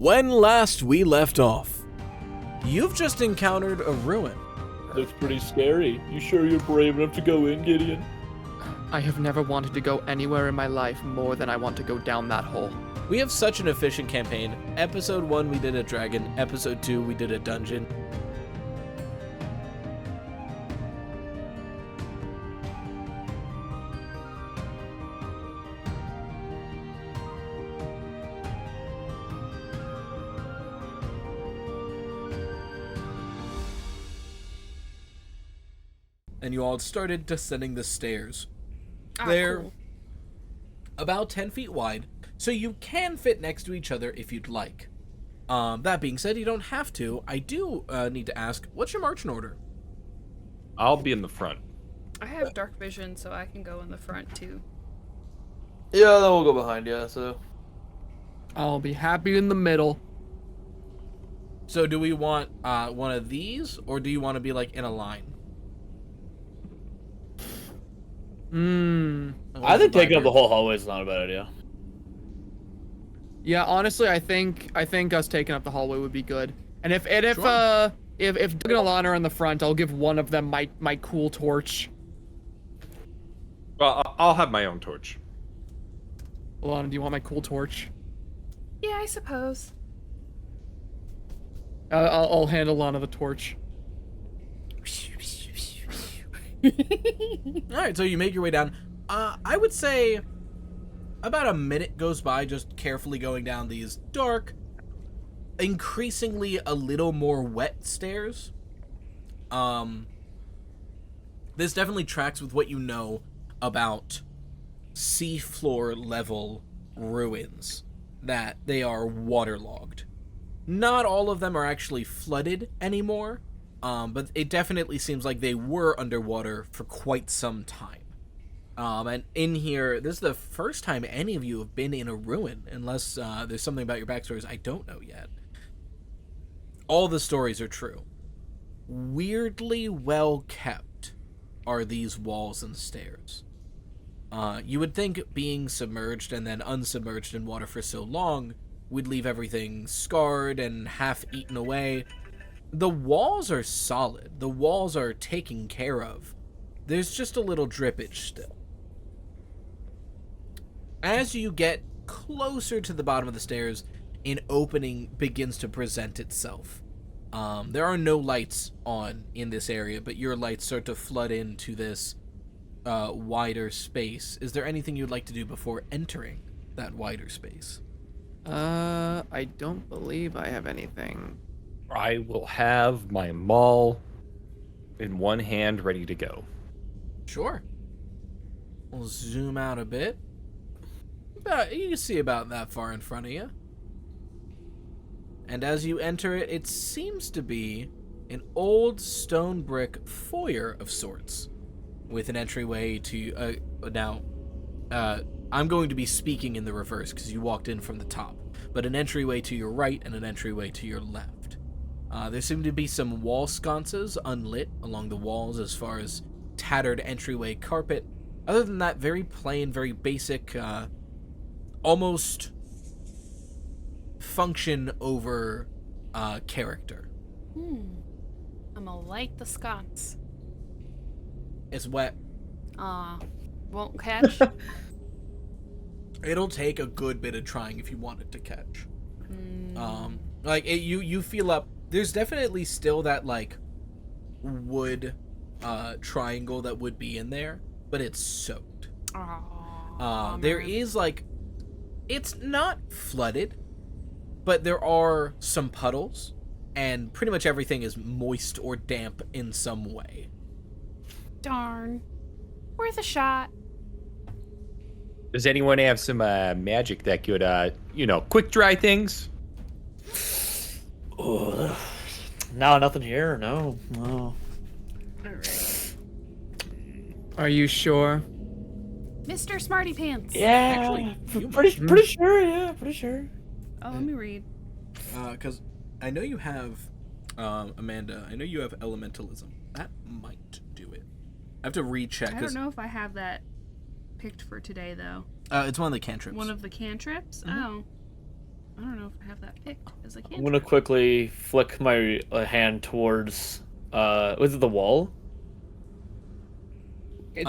When last we left off, you've just encountered a ruin. Looks pretty scary. You sure you're brave enough to go in, Gideon? I have never wanted to go anywhere in my life more than I want to go down that hole. We have such an efficient campaign. Episode 1 we did a dragon, episode 2 we did a dungeon. And you all started descending the stairs. They're cool. about 10 feet wide, so you can fit next to each other if you'd like. That being said, you don't have to. I do need to ask, what's your marching order? I'll be in the front. I have dark vision, so I can go in the front too. Yeah, then we'll go behind you, so. I'll be happy in the middle. So do we want one of these, or do you want to be like in a line? I think taking up the whole hallway is not a bad idea. Yeah, honestly, I think us taking up the hallway would be good. And if Sure. Doug and Alana are in the front, I'll give one of them my cool torch. Well, I'll have my own torch. Alana, do you want my cool torch? Yeah, I suppose. I'll hand Alana the torch. Alright, so you make your way down. I would say about a minute goes by just carefully going down these dark, increasingly a little more wet stairs. This definitely tracks with what you know about seafloor level ruins, that they are waterlogged. Not all of them are actually flooded anymore, but it definitely seems like they were underwater for quite some time. And in here, this is the first time any of you have been in a ruin, unless there's something about your backstories I don't know yet. All the stories are true. Weirdly well kept are these walls and stairs. You would think being submerged and then unsubmerged in water for so long would leave everything scarred and half eaten away. The walls are solid. The walls are taken care of. There's just a little drippage still. As you get closer to the bottom of the stairs, an opening begins to present itself. There are no lights on in this area, but your lights start to flood into this wider space. Is there anything you'd like to do before entering that wider space? I don't believe I have anything. I will have my maul in one hand ready to go. Sure. We'll zoom out a bit. You can see about that far in front of you. And as you enter it, it seems to be an old stone brick foyer of sorts, with an entryway to I'm going to be speaking in the reverse because you walked in from the top, but an entryway to your right and an entryway to your left. There seem to be some wall sconces unlit along the walls as far as tattered entryway carpet. Other than that, very plain, very basic, almost function over character. I'm gonna light the sconce. It's wet. Won't catch. It'll take a good bit of trying if you want it to catch. You feel up. There's definitely still that like wood triangle that would be in there, but it's soaked. There is like, it's not flooded, but there are some puddles, and pretty much everything is moist or damp in some way. Darn. Worth a shot. Does anyone have some magic that could, quick dry things? Oh, no, nothing here. No. Alright. Are you sure? Mr. Smarty Pants. Yeah, Actually, pretty sure. Yeah, pretty sure. Oh, let me read. Because I know you have, Amanda, I know you have elementalism. That might do it. I have to recheck. I don't know if I have that picked for today, though. It's one of the cantrips. One of the cantrips? Mhm. Oh. I don't know if I have that picked as I I'm can. gonna quickly flick my hand towards, was it the wall? It's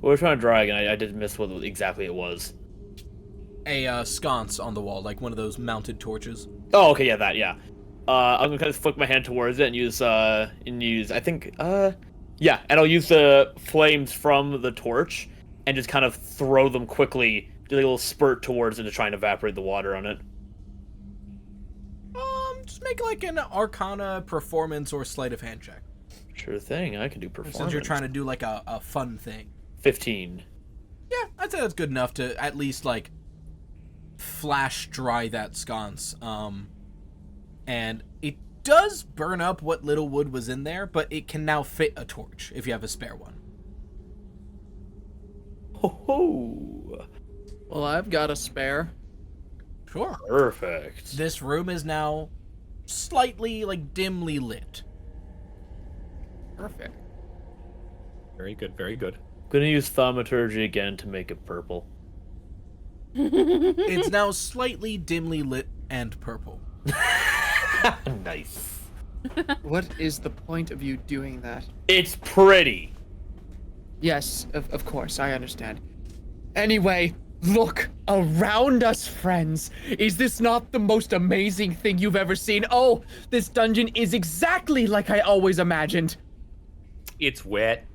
We were trying to drag, and I did miss what exactly it was. A sconce on the wall, like one of those mounted torches. Oh, okay, yeah, that, yeah. I'm gonna kind of flick my hand towards it and use, I think, yeah, and I'll use the flames from the torch and just kind of throw them quickly, do a little spurt towards it to try and evaporate the water on it. Just make like an Arcana performance or sleight of hand check. Sure thing, I can do performance. Since you're trying to do like a fun thing. 15. Yeah, I'd say that's good enough to at least like flash dry that sconce. And it does burn up what little wood was in there, but it can now fit a torch if you have a spare one. Ho ho! well, I've got a spare. Sure. Perfect. This room is now slightly like dimly lit. Perfect. Very good, very good. Gonna use thaumaturgy again to make it purple. It's now slightly dimly lit and purple. Nice. What is the point of you doing that? It's pretty. Yes, of course, I understand. Anyway, look around us, friends. Is this not the most amazing thing you've ever seen? Oh, this dungeon is exactly like I always imagined. It's wet.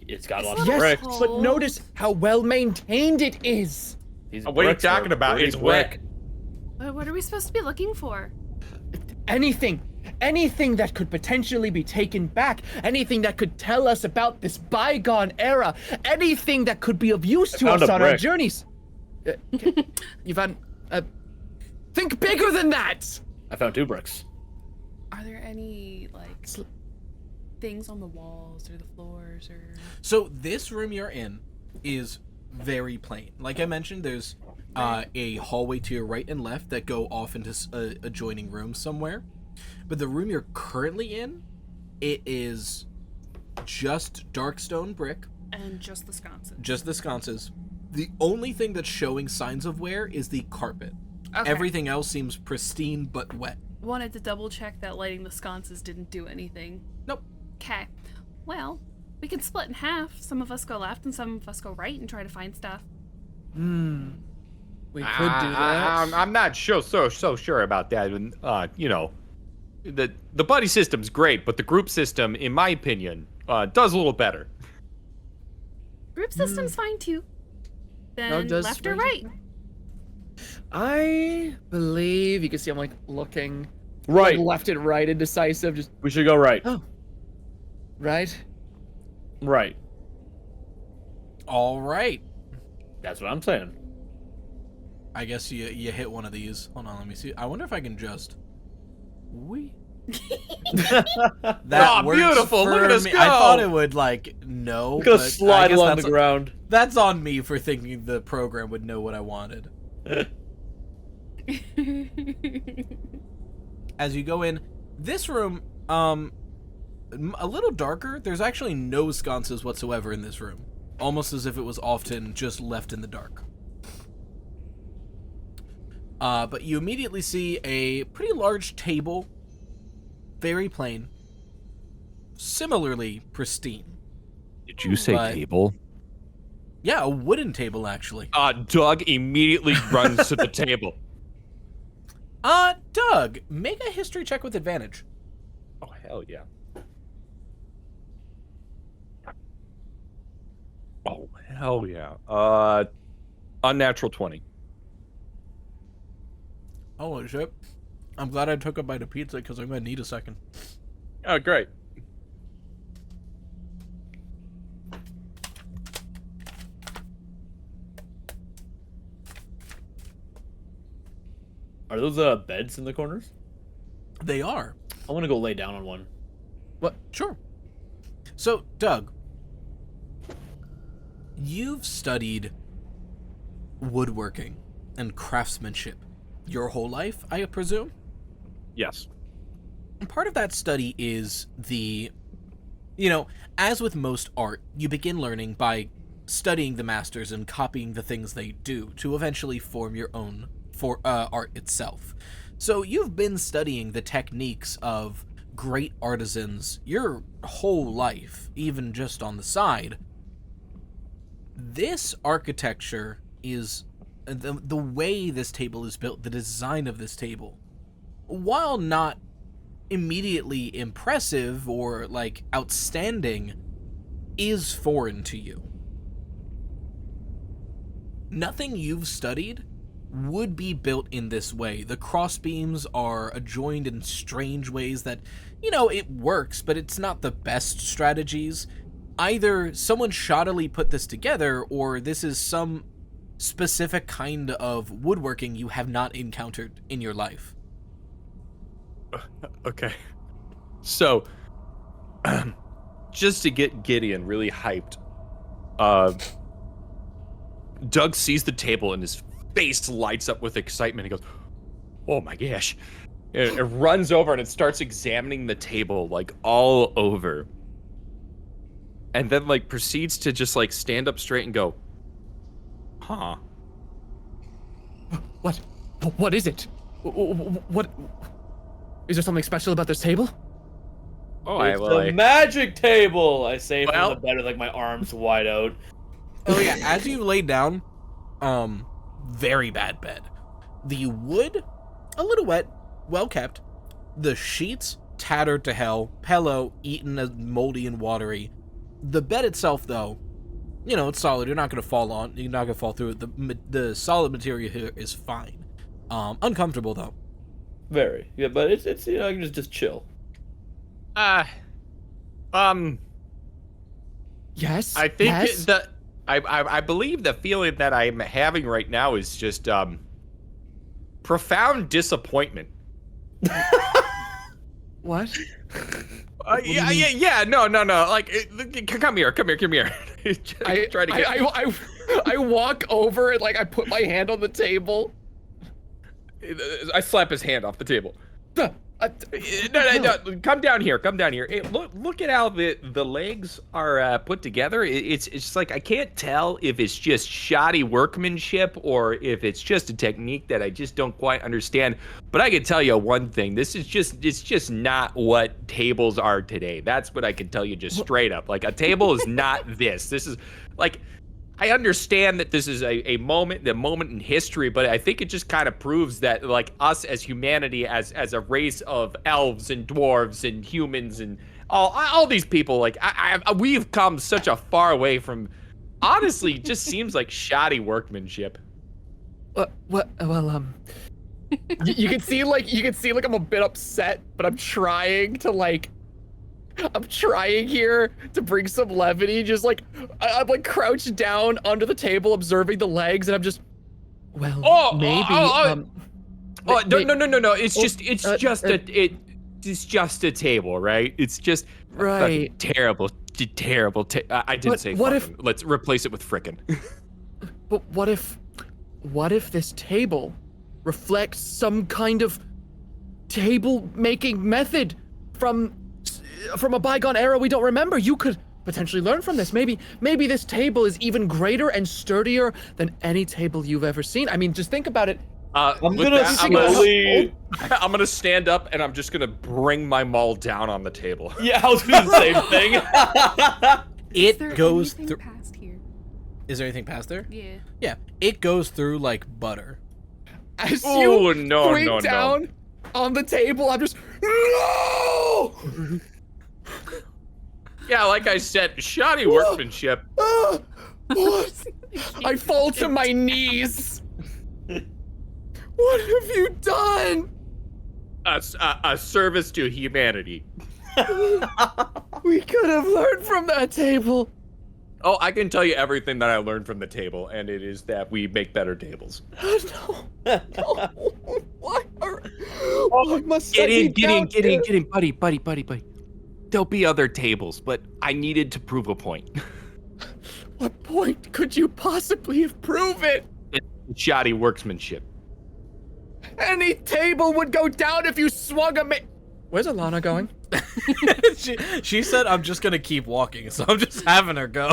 It's got It's lots of not bricks. cold. But notice how well maintained it is. These What are you bricks talking about? pretty It's wet. brick. What are we supposed to be looking for? Anything that could potentially be taken back, anything that could tell us about this bygone era, anything that could be of use to found us a on our brick. journeys. Yvonne, think bigger than that. I found 2 bricks. Are there any like things on the walls or the floors or? So this room you're in is very plain. Like I mentioned, there's a hallway to your right and left that go off into adjoining rooms somewhere. But the room you're currently in, it is just dark stone brick, And just the sconces. just the sconces. The only thing that's showing signs of wear is the carpet. Okay. Everything else seems pristine but wet. Wanted to double check that lighting the sconces didn't do anything. Nope. Okay. Well, we can split in half. Some of us go left and some of us go right and try to find stuff. We could do that. I'm not so sure about that. And you know, the buddy system's great, but the group system, in my opinion, does a little better. Group system's fine too. Then does left or right. right? I believe you can see I'm like looking Right. like, left and right, indecisive. Just We should go right. oh, right. Right. All right. That's what I'm saying. I guess you hit one of these. Hold on, let me see. I wonder if I can just. Wee. That Oh, works beautiful. for Look at us me. go. I thought it would like no. We're gonna but I slide guess along that's the ground. That's on me for thinking the program would know what I wanted. As you go in, this room, a little darker. There's actually no sconces whatsoever in this room, almost as if it was often just left in the dark. But you immediately see a pretty large table, very plain, similarly pristine. Did you say But- table? Yeah, a wooden table, actually. Doug immediately runs to the table. Doug, make a history check with advantage. Oh, hell yeah. Oh, hell yeah. Unnatural 20. Holy shit. I'm glad I took a bite of pizza, because I'm going to need a second. Oh, great. Are those beds in the corners? They are. I want to go lay down on one. What? Sure. So, Doug, you've studied woodworking and craftsmanship your whole life, I presume? Yes. And part of that study is as with most art, you begin learning by studying the masters and copying the things they do to eventually form your own for art itself. So you've been studying the techniques of great artisans your whole life, even just on the side. This architecture is the way this table is built, the design of this table, while not immediately impressive or like outstanding, is foreign to you. Nothing you've studied would be built in this way. The crossbeams are adjoined in strange ways that, it works, but it's not the best strategies. Either someone shoddily put this together, or this is some specific kind of woodworking you have not encountered in your life. Okay. So, just to get Gideon really hyped, Doug sees the table and his face lights up with excitement. He goes, "Oh my gosh." It runs over and it starts examining the table, like, all over. And then, like, proceeds to just, like, stand up straight and go, "Huh. What is it? What is there something special about this table? Oh, It's the magic table. I say from Well- the bed with like my arms wide out. Oh yeah, as you lay down, very bad bed. The wood, a little wet, well kept. The sheets, tattered to hell. Pillow, eaten as moldy and watery. The bed itself, though, it's solid. You're not gonna fall on. You're not gonna fall through it. The solid material here is fine. Uncomfortable though. Very. Yeah, but it's I can just chill. Yes. I think yes? I believe the feeling that I'm having right now is just profound disappointment. What? Yeah. No. Like, come here. Try to get. I walk over and like I put my hand on the table. I slap his hand off the table. No. No. Come down here. Hey, look at how the legs are put together. It's just like, I can't tell if it's just shoddy workmanship or if it's just a technique that I just don't quite understand. But I can tell you one thing: it's just not what tables are today. That's what I can tell you just straight up. Like, a table is not this. This is like, I understand that this is the moment in history, but I think it just kind of proves that, like, us as humanity, as a race of elves and dwarves and humans and all these people, like, we've come such a far way from, honestly, just seems like shoddy workmanship. You can see like I'm a bit upset, but I'm trying here to bring some levity. Just like I'm like crouched down under the table, observing the legs, and I'm just, maybe. No. It's just a table, right? It's just right. Terrible. I didn't say what fucking. Let's replace it with frickin'. But what if this table reflects some kind of table making method from a bygone era we don't remember? You could potentially learn from this. Maybe this table is even greater and sturdier than any table you've ever seen. I mean, just think about it. I'm gonna stand up and I'm just gonna bring my maul down on the table. Yeah, I was doing the same thing. It goes anything through. past here? Is there anything past there? Yeah. Yeah, it goes through like butter. As Oh, you no, point no, no. down on the table, I'm just, no! Yeah, like I said, shoddy workmanship. What? I fall to my knees. What have you done? A service to humanity. We could have learned from that table. Oh, I can tell you everything that I learned from the table, and it is that we make better tables. No. Why must Get I be down here? in, buddy. There'll be other tables, but I needed to prove a point. What point could you possibly have proven? Shoddy workmanship. Any table would go down if you swung a Where's Alana going? she said, I'm just gonna keep walking, so I'm just having her go.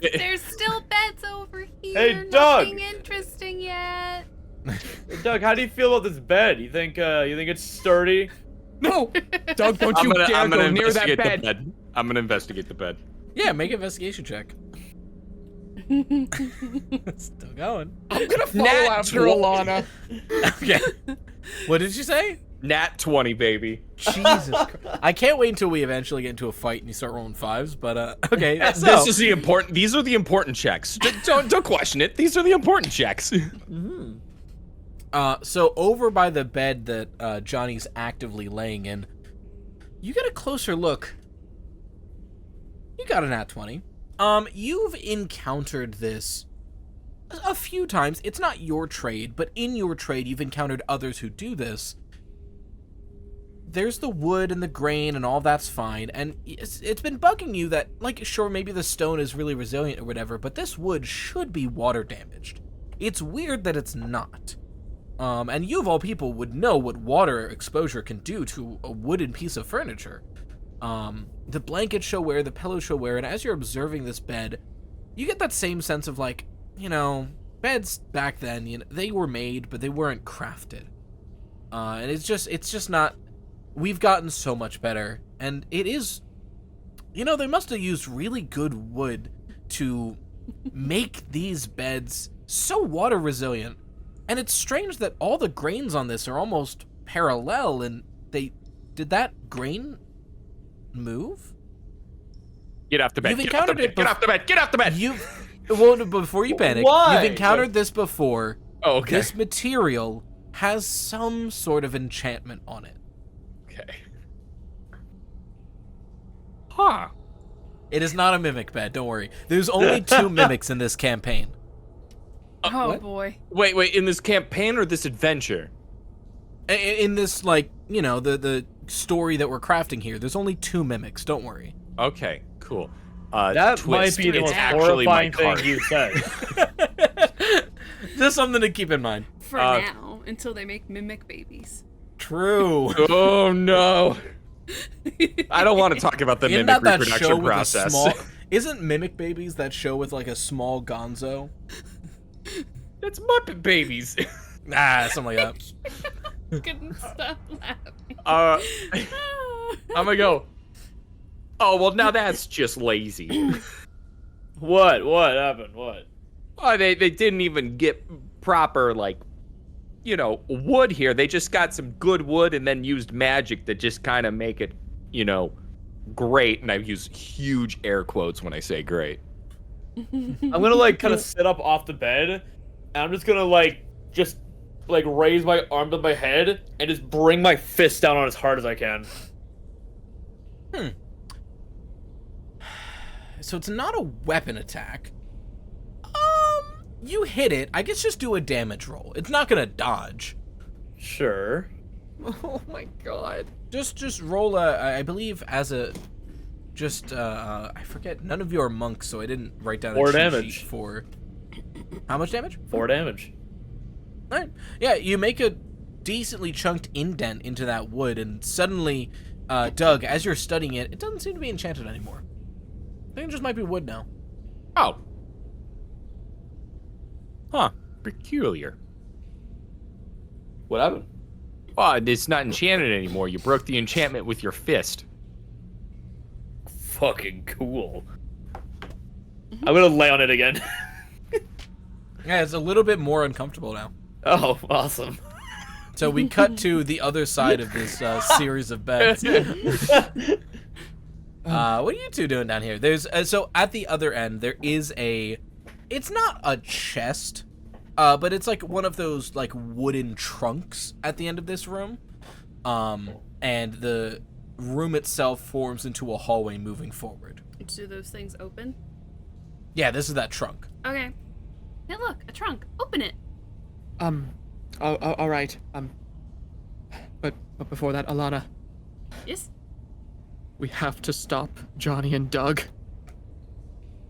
There's still beds over here. Hey, Doug! Nothing interesting yet. Doug, how do you feel about this bed? You think it's sturdy? No, Doug, don't you dare I'm gonna go near that investigate bed. the bed. I'm gonna investigate the bed. Yeah, make an investigation check. Still going. I'm gonna follow Nat after 20. Alana. Okay. What did you say? Nat 20, baby. Jesus Christ. I can't wait until we eventually get into a fight and you start rolling fives, but okay. So, This is the important. These are the important checks. Don't question it. These are the important checks. so over by the bed that Johnny's actively laying in, you get a closer look. You got an nat 20. You've encountered this a few times. It's not your trade, but in your trade, you've encountered others who do this. There's the wood and the grain and all that's fine, and it's been bugging you that, like, sure, maybe the stone is really resilient or whatever, but this wood should be water damaged. It's weird that it's not. And you of all people would know what water exposure can do to a wooden piece of furniture. The blankets show wear, the pillows show wear, and as you're observing this bed, you get that same sense of, like, you know, beds back then, you know, they were made, but they weren't crafted. And it's just not. We've gotten so much better, and it is, you know, they must have used really good wood to make these beds so water resilient. And it's strange that all the grains on this are almost parallel, and did that grain move? Get off the bed. You've Get off the encountered bed. it Get off the bed. Get off the bed. Well, before you panic, Why? you've encountered this before. Oh, okay. This material has some sort of enchantment on it. Okay. Huh. It is not a mimic bed, don't worry. There's only 2 mimics in this campaign. Oh what? boy. Wait. In this campaign or this adventure? In this, like, you know, the story that we're crafting here, there's only 2 mimics, don't worry. Okay. Cool. That Twist, might be the it's most actually my horrifying thing card. you said. Just something to keep in mind. For now, until they make mimic babies. True. Oh no. I don't want to talk about the Isn't mimic that show reproduction with process. a small... Isn't Mimic Babies that show with, like, a small gonzo? It's Muppet Babies. Something like that. Couldn't stop laughing. I'm gonna go. Oh well, now that's just lazy. What happened? What? Oh, they didn't even get proper, like, you know, wood here. They just got some good wood and then used magic to just kind of make it, you know, great. And I use huge air quotes when I say great. I'm gonna, like, kind of sit up off the bed, and I'm just gonna, like, raise my arm to my head and just bring my fist down on as hard as I can. So it's not a weapon attack. You hit it. I guess just do a damage roll. It's not gonna dodge. Sure. Oh my god. Just roll I believe as a, I forget. None of you are monks, so I didn't write down a 4 cheat damage. sheet for. How much damage? 4 damage. All right. Yeah, you make a decently chunked indent into that wood, and suddenly, Doug, as you're studying it, it doesn't seem to be enchanted anymore. I think it just might be wood now. Oh. Huh. Peculiar. What happened? Oh, it's not enchanted anymore. You broke the enchantment with your fist. Fucking cool. I'm gonna lay on it again. Yeah, it's a little bit more uncomfortable now. Oh, awesome. So we cut to the other side of this series of beds. What are you two doing down here? There's so at the other end there is it's not a chest, but it's like one of those like wooden trunks at the end of this room, and the room itself forms into a hallway moving forward. Do those things open? Yeah, this is that trunk. Okay. Hey, look, a trunk. Open it. All right. But before that, Alana, Yes. we have to stop Johnny and Doug.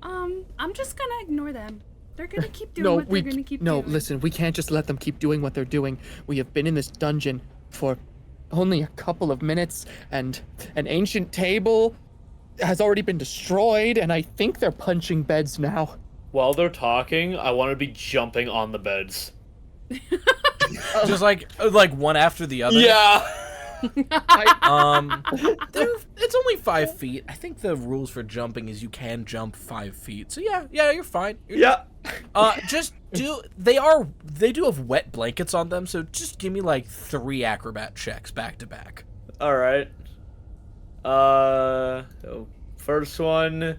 I'm just gonna ignore them. They're gonna keep doing No, what they're gonna keep doing. listen, we can't just let them keep doing what they're doing. We have been in this dungeon for only a couple of minutes, and an ancient table has already been destroyed, and I think they're punching beds now. While they're talking, I want to be jumping on the beds. Just like one after the other. Yeah. It's only 5 feet. I think the rules for jumping is you can jump 5 feet. So yeah, you're fine. Yeah. They do have wet blankets on them, so just give me like 3 acrobat checks back to back. All right. First one.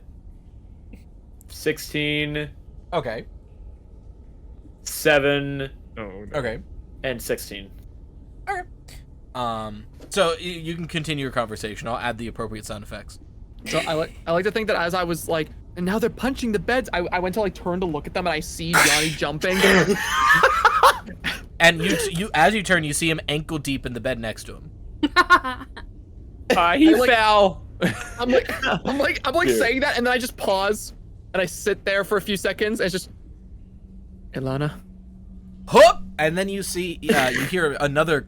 16. Okay. 7. Oh, no. Okay. And 16. Okay. So you can continue your conversation. I'll add the appropriate sound effects. So I like to think that as I was like, and now they're punching the beds. I went to like turn to look at them, and I see Johnny jumping. And you as you turn, you see him ankle deep in the bed next to him. He fell. I'm like saying that, and then I just pause, and I sit there for a few seconds, and it's just, Ilana. Hup! And then you see, you hear another,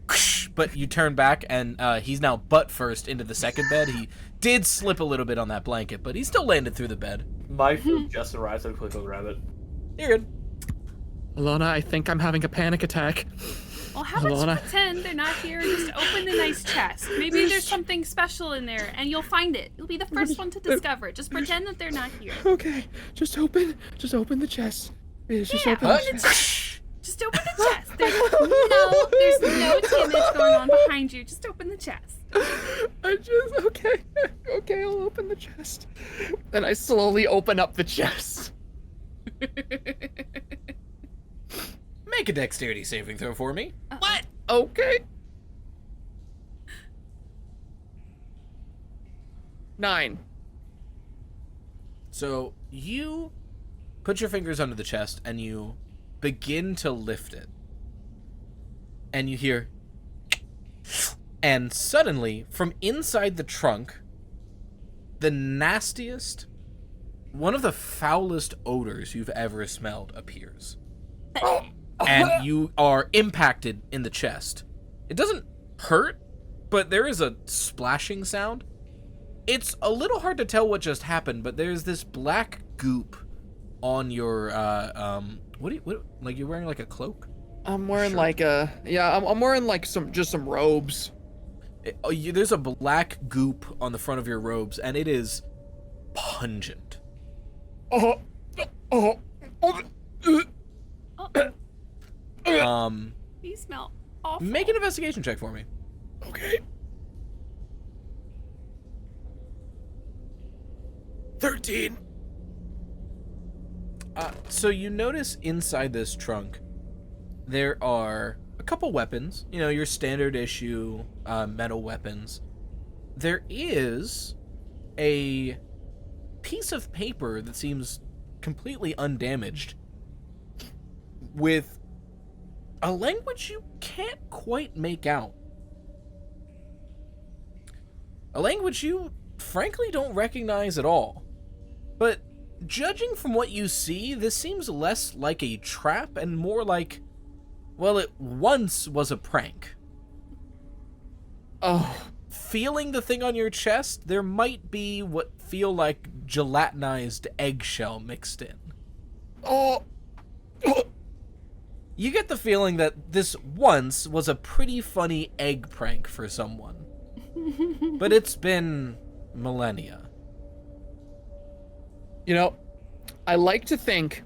but you turn back, and he's now butt first into the second bed. He did slip a little bit on that blanket, but he still landed through the bed. My food just arrived, so I quickly grab it. You're good. Ilana, I think I'm having a panic attack. Well, how about you Alana. pretend they're not here and just open the nice chest? Maybe there's something special in there, and you'll find it. You'll be the first one to discover it. Just pretend that they're not here. Okay, just open the chest. Just Yeah, open the open the chest. chest. Just open the chest. There's no damage going on behind you. Just open the chest. Okay, I'll open the chest. Then I slowly open up the chest. Make a dexterity saving throw for me. What? Okay. 9. So you put your fingers under the chest and you begin to lift it. And you hear, and suddenly from inside the trunk, the nastiest, one of the foulest odors you've ever smelled appears. And you are impacted in the chest. It doesn't hurt, but there is a splashing sound. It's a little hard to tell what just happened, but there's this black goop on your what like you're wearing like a cloak? I'm wearing Sure. like I'm wearing like some robes. There's a black goop on the front of your robes, and it is pungent. You smell awful. Make an investigation check for me. Okay. 13. So you notice inside this trunk, there are a couple weapons. You know, your standard issue metal weapons. There is a piece of paper that seems completely undamaged with a language you can't quite make out. A language you frankly don't recognize at all. But judging from what you see, this seems less like a trap and more like, well, it once was a prank. Oh. Feeling the thing on your chest, there might be what feel like gelatinized eggshell mixed in. Oh. You get the feeling that this once was a pretty funny egg prank for someone. But it's been millennia. You know, I like to think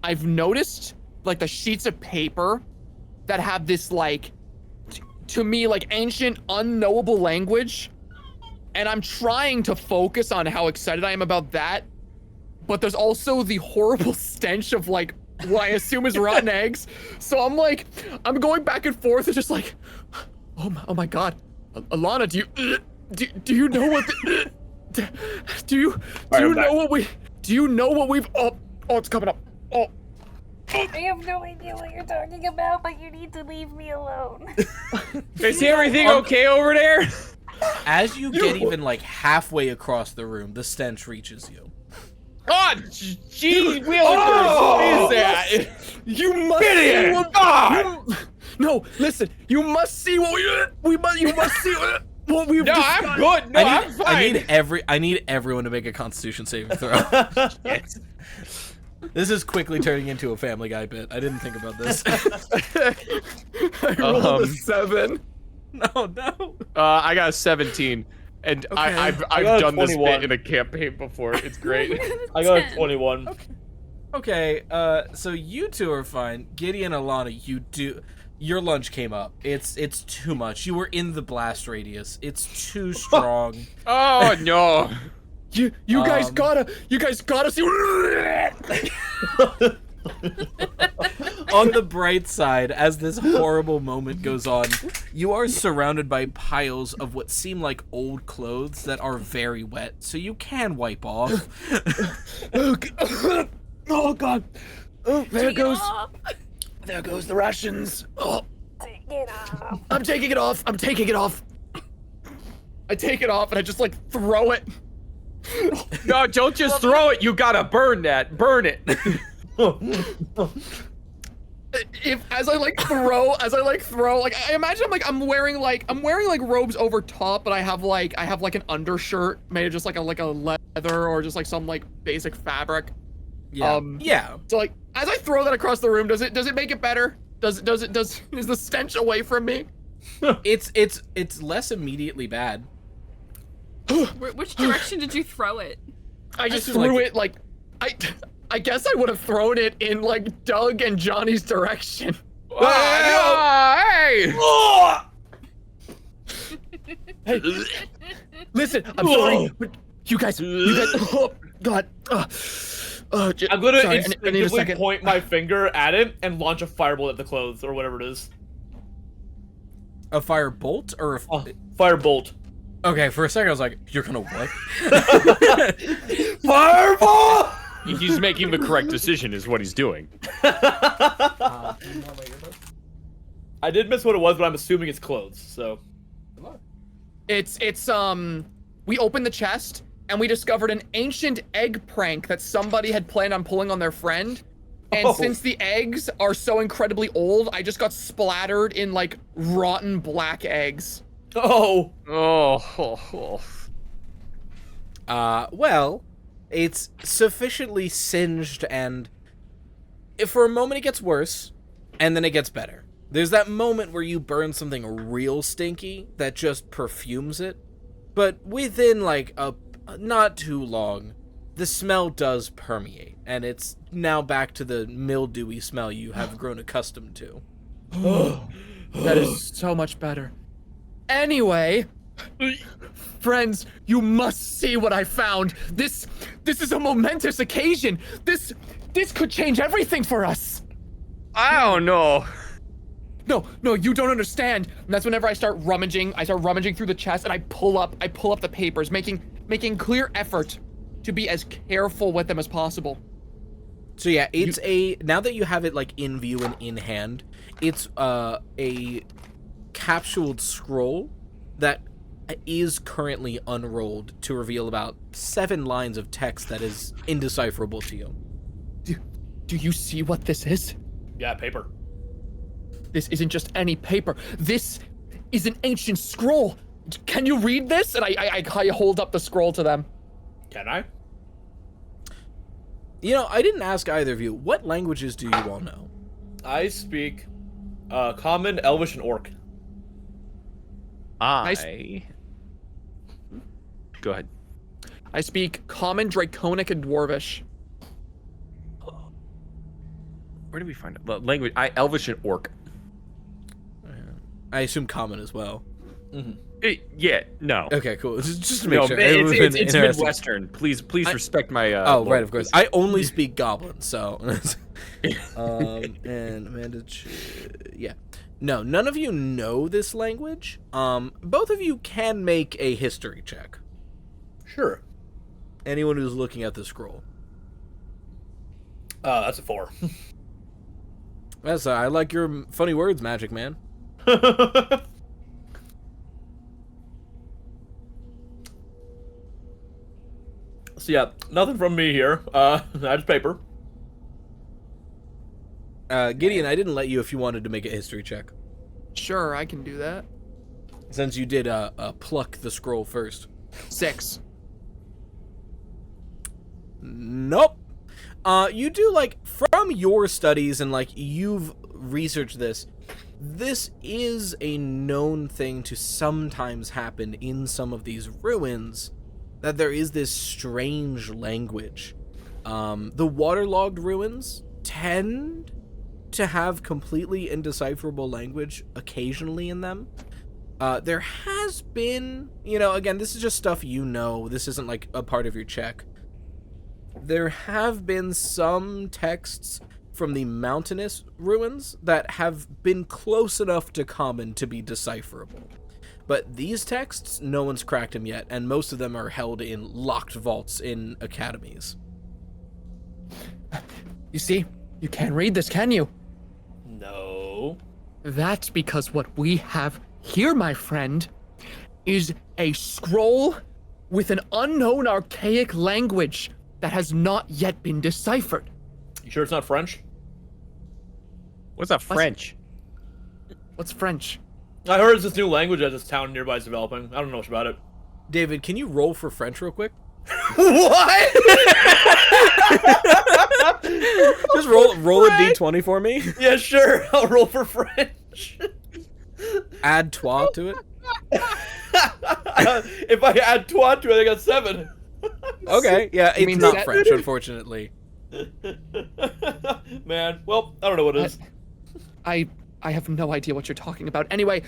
I've noticed like the sheets of paper that have this like to me like ancient unknowable language, and I'm trying to focus on how excited I am about that, but there's also the horrible stench of like what I assume is rotten eggs. So I'm going back and forth and just like, oh my god, Ilana, do you know what do you know what we've oh it's coming up. I have no idea what you're talking about, but you need to leave me alone. Is everything okay over there? As you get even like halfway across the room, the stench reaches you. Oh, gee, what is that? You must Get see in! what No, listen, you must see what you must see what we've No, just I'm done. good. No, I'm fine. I need everyone to make a Constitution saving throw. This is quickly turning into a Family Guy bit. I didn't think about this. I rolled a Um, 7. No, no. I got a 17, and Okay. I've I got a done this 21. bit in a campaign before. It's great. I got a 10. 21. Okay, so you two are fine. Gideon, Alana, your lunch came up. It's too much. You were in the blast radius. It's too strong. Oh no! You guys gotta see. On the bright side, as this horrible moment goes on, you are surrounded by piles of what seem like old clothes that are very wet, so you can wipe off. Oh god. Oh, there Take it goes off. the rations. Oh, Take it off. I'm taking it off. I take it off and I just like throw it. No, don't just throw it. You gotta burn that. Burn it. As I throw, I imagine I'm wearing robes over top, but I have an undershirt made of just like a leather or just like some like basic fabric. Yeah. Yeah. So like as I throw that across the room, does it make it better? Is the stench away from me? It's less immediately bad. Which direction did you throw it? I just feel threw like- it like I guess I would have thrown it in like Doug and Johnny's direction. Hey! Hey, listen, I'm sorry, but you guys, oh god. I'm gonna sorry, I need a instinctively second. point my finger at it and launch a firebolt at the clothes or whatever it is. A fire bolt or a... Firebolt. Okay, for a second I was like, you're gonna what? Fireball! He's making the correct decision, is what he's doing. I did miss what it was, but I'm assuming it's clothes. So. It's we opened the chest and we discovered an ancient egg prank that somebody had planned on pulling on their friend. And Oh. since the eggs are so incredibly old, I just got splattered in like rotten black eggs. Oh. Well, it's sufficiently singed and if for a moment it gets worse and then it gets better. There's that moment where you burn something real stinky that just perfumes it, but within like not too long, the smell does permeate and it's now back to the mildewy smell you have grown accustomed to. That is so much better. Anyway, friends, you must see what I found. This is a momentous occasion. This could change everything for us. I don't know. No, you don't understand. And that's whenever I start rummaging through the chest and I pull up the papers, making clear effort to be as careful with them as possible. So yeah, it's now that you have it like in view and in hand, it's a capsuled scroll that is currently unrolled to reveal about 7 lines of text that is indecipherable to you. Do you see what this is? Yeah, paper. This isn't just any paper. This is an ancient scroll. Can you read this? And I hold up the scroll to them. Can I? You know, I didn't ask either of you, what languages do you all know? I speak Common, Elvish, and Orc. Go ahead. I speak Common, Draconic, and Dwarvish. Where did we find it? Language. Elvish and Orc. I assume common as well. Yeah. No. Okay, cool. Just to make No, sure. it's It would've been interesting. Midwestern. Please respect my. Oh, lore, right, of course. please. I only speak Goblin, so. And Amanda, yeah. No, none of you know this language. Both of you can make a history check. Sure. Anyone who's looking at the scroll. That's a 4. That's I like your funny words, Magic Man. So yeah, nothing from me here. That's paper. Gideon, I didn't let you if you wanted to make a history check, Sure, I can do that. since you did pluck the scroll first. 6. Nope. You do, like, from your studies and, like, you've researched this, this is a known thing to sometimes happen in some of these ruins, that there is this strange language. The waterlogged ruins tend to have completely indecipherable language occasionally in them. There has been, you know, again, this is just stuff you know, this isn't like a part of your check. There have been some texts from the mountainous ruins that have been close enough to common to be decipherable. But these texts, no one's cracked them yet, and most of them are held in locked vaults in academies. You see, you can't read this, can you? No. That's because what we have here, my friend, is a scroll with an unknown archaic language that has not yet been deciphered. You sure it's not French? What's a French? What's French? I heard it's this new language that this town nearby is developing. I don't know much about it. David, can you roll for French real quick? What? Just roll a d20 for me. Yeah, sure. I'll roll for French. Add toi to it. If I add toi to it, I got 7. Okay, yeah, it's mean not that- French, unfortunately. Man, well, I don't know what it is. I have no idea what you're talking about. Anyway,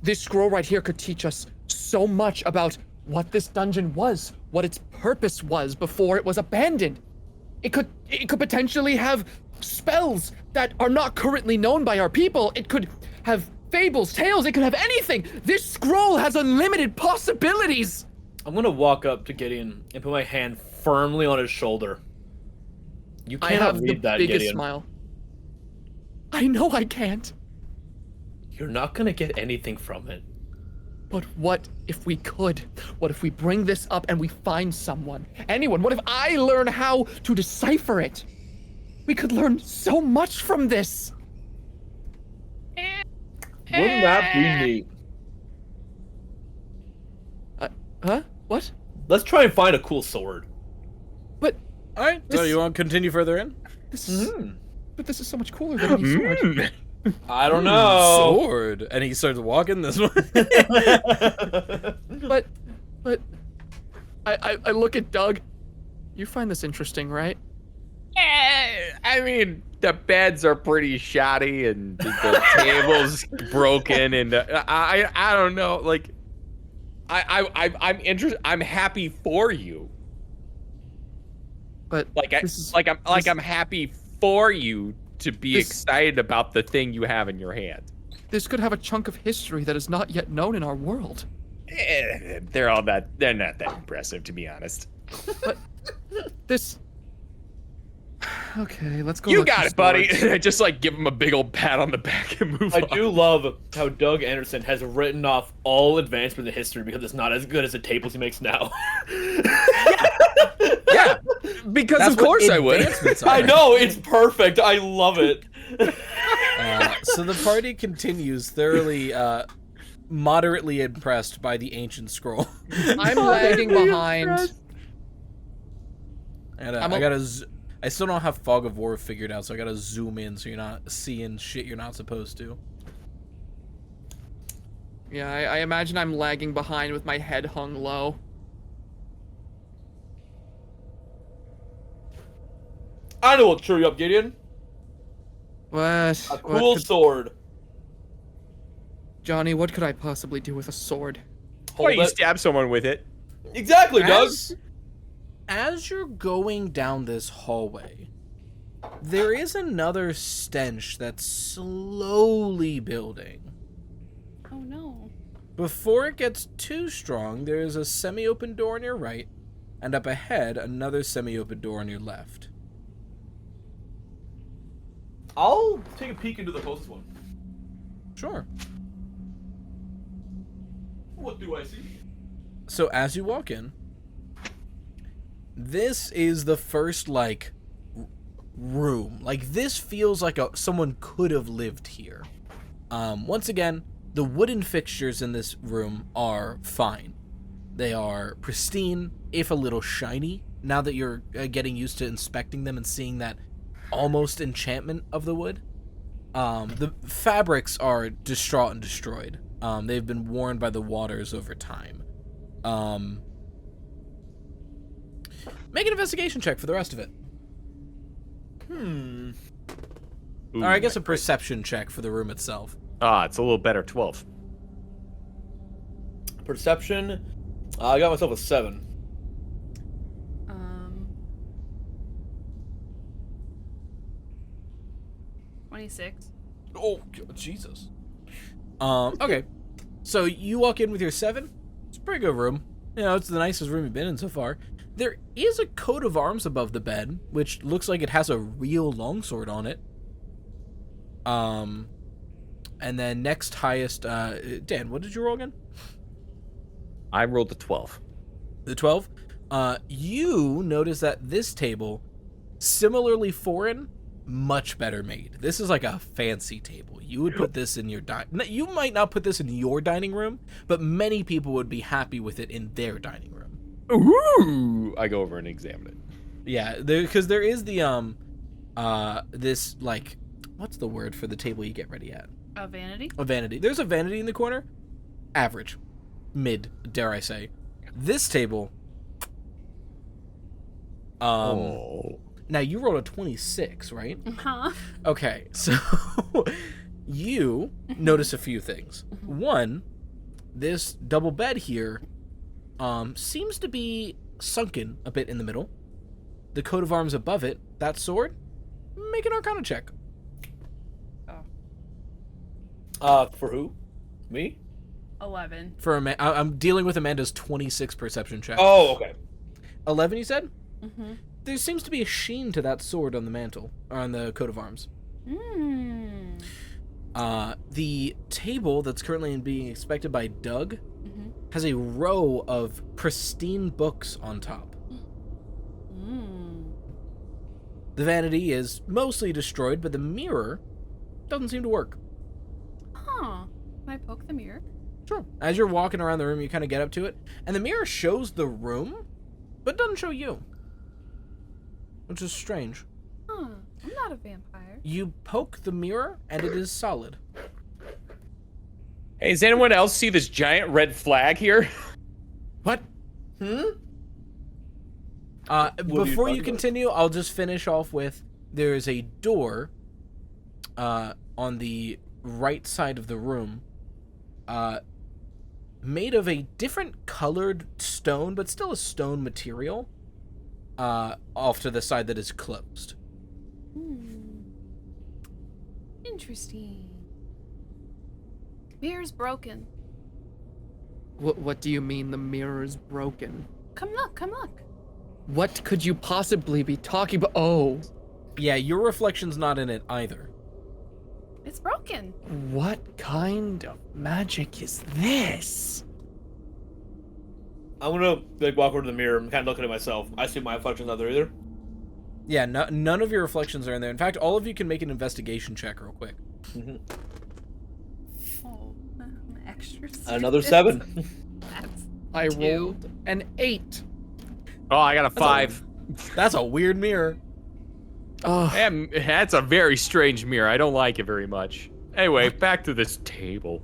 this scroll right here could teach us so much about what this dungeon was, what its purpose was before it was abandoned. It could potentially have spells that are not currently known by our people. It could have fables, tales, it could have anything. This scroll has unlimited possibilities. I'm gonna walk up to Gideon and put my hand firmly on his shoulder. You I cannot have the read that, biggest Gideon. smile. I know I can't. You're not gonna get anything from it. But what if we could? What if we bring this up and we find someone? Anyone? What if I learn how to decipher it? We could learn so much from this. Wouldn't that be neat? Huh? What? Let's try and find a cool sword. But Alright, so you want to continue further in? this is but this is so much cooler than any sword. I don't know. Sword! And he starts walking this way. But I look at Doug. You find this interesting, right? I mean, the beds are pretty shoddy and the table's broken, and I don't know. Like, I'm interested. I'm happy for you. But I'm happy for you to be excited about the thing you have in your hand. this could have a chunk of history that is not yet known in our world. They're not that impressive, to be honest. But this. Okay, let's go. You look got for it, buddy. swords. I just give him a big old pat on the back and move I on. do love how Doug Anderson has written off all advancement in history because it's not as good as the tables he makes now. Yeah, because That's of course what I would. advancements are. I know, it's perfect. I love it. So the party continues, thoroughly, moderately impressed by the ancient scroll. I'm lagging behind. And I'm I still don't have Fog of War figured out, so I gotta zoom in so you're not seeing shit you're not supposed to. Yeah, I imagine I'm lagging behind with my head hung low. I know what'll cheer you up, Gideon. What? A cool sword. Johnny, what could I possibly do with a sword? Why Hold you it. stab someone with it? Exactly, Doug. As you're going down this hallway, there is another stench that's slowly building. Oh no. Before it gets too strong, there is a semi-open door on your right, and up ahead, another semi-open door on your left. I'll take a peek into the closest one. Sure. What do I see? So as you walk in, this is the first, room. This feels like someone could have lived here. Once again, the wooden fixtures in this room are fine. They are pristine, if a little shiny. now that you're getting used to inspecting them and seeing that almost enchantment of the wood. The fabrics are distraught and destroyed. They've been worn by the waters over time. Make an investigation check for the rest of it. Ooh, Or I guess a perception check for the room itself. It's a little better. 12. Perception. I got myself a 7. 26. Oh, Jesus. Okay. So you walk in with your 7. It's a pretty good room. You know, it's the nicest room you've been in so far. There is a coat of arms above the bed, which looks like it has a real longsword on it. And then next highest, Dan, what did you roll again? I rolled a 12. The 12? You notice that this table, similarly foreign, much better made. This is like a fancy table. You would put this in your you might not put this in your dining room, but many people would be happy with it in their dining room. Ooh! I go over and examine it. Yeah, because there is the this, like, what's the word for the table you get ready at? A vanity? A vanity. There's a vanity in the corner. Average. Mid, dare I say. This table, now you rolled a 26, right? Huh? Okay, so you notice a few things. One, this double bed here seems to be sunken a bit in the middle. The coat of arms above it, that sword, make an Arcana check. For who? Me? 11. For I'm dealing with Amanda's 26 perception check. Oh, okay. 11, you said? Mm-hmm. There seems to be a sheen to that sword on the mantle, or on the coat of arms. Mm. The table that's currently being inspected by Doug has a row of pristine books on top. Mm. The vanity is mostly destroyed, but the mirror doesn't seem to work. Huh. Can I poke the mirror? Sure. As you're walking around the room, you kind of get up to it, and the mirror shows the room, but doesn't show you. Which is strange. Huh. I'm not a vampire. You poke the mirror, and it is solid. Hey, does anyone else see this giant red flag here? What? Before you continue, I'll just finish off with there is a door on the right side of the room made of a different colored stone, but still a stone material off to the side that is closed. Interesting. Mirror's broken. What do you mean the mirror is broken? Come look, come look. What could you possibly be talking about? Oh, Yeah, your reflection's not in it either. It's broken. what kind of magic is this? I'm gonna walk over to the mirror and kind of looking at myself. I see my reflection's not there either. Yeah, none of your reflections are in there. In fact, all of you can make an investigation check real quick. Oh, extra. Another 7. That's I 2. rolled an 8. Oh, I got a 5. That's a weird mirror. Oh, Man, that's a very strange mirror. I don't like it very much. Anyway, back to this table.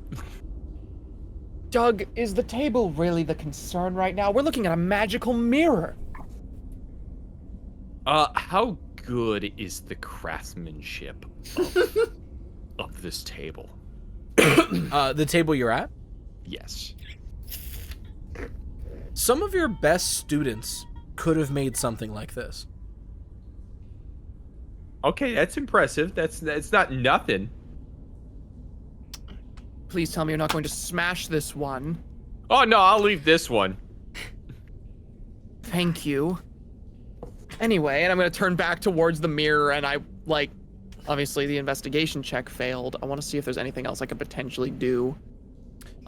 Doug, is the table really the concern right now? We're looking at a magical mirror. How good is the craftsmanship of this table? The table you're at? Yes. Some of your best students could have made something like this. Okay, that's impressive. That's not nothing. Please tell me you're not going to smash this one. Oh no, I'll leave this one. Thank you. Anyway, and I'm gonna turn back towards the mirror, and obviously the investigation check failed. I want to see if there's anything else I could potentially do.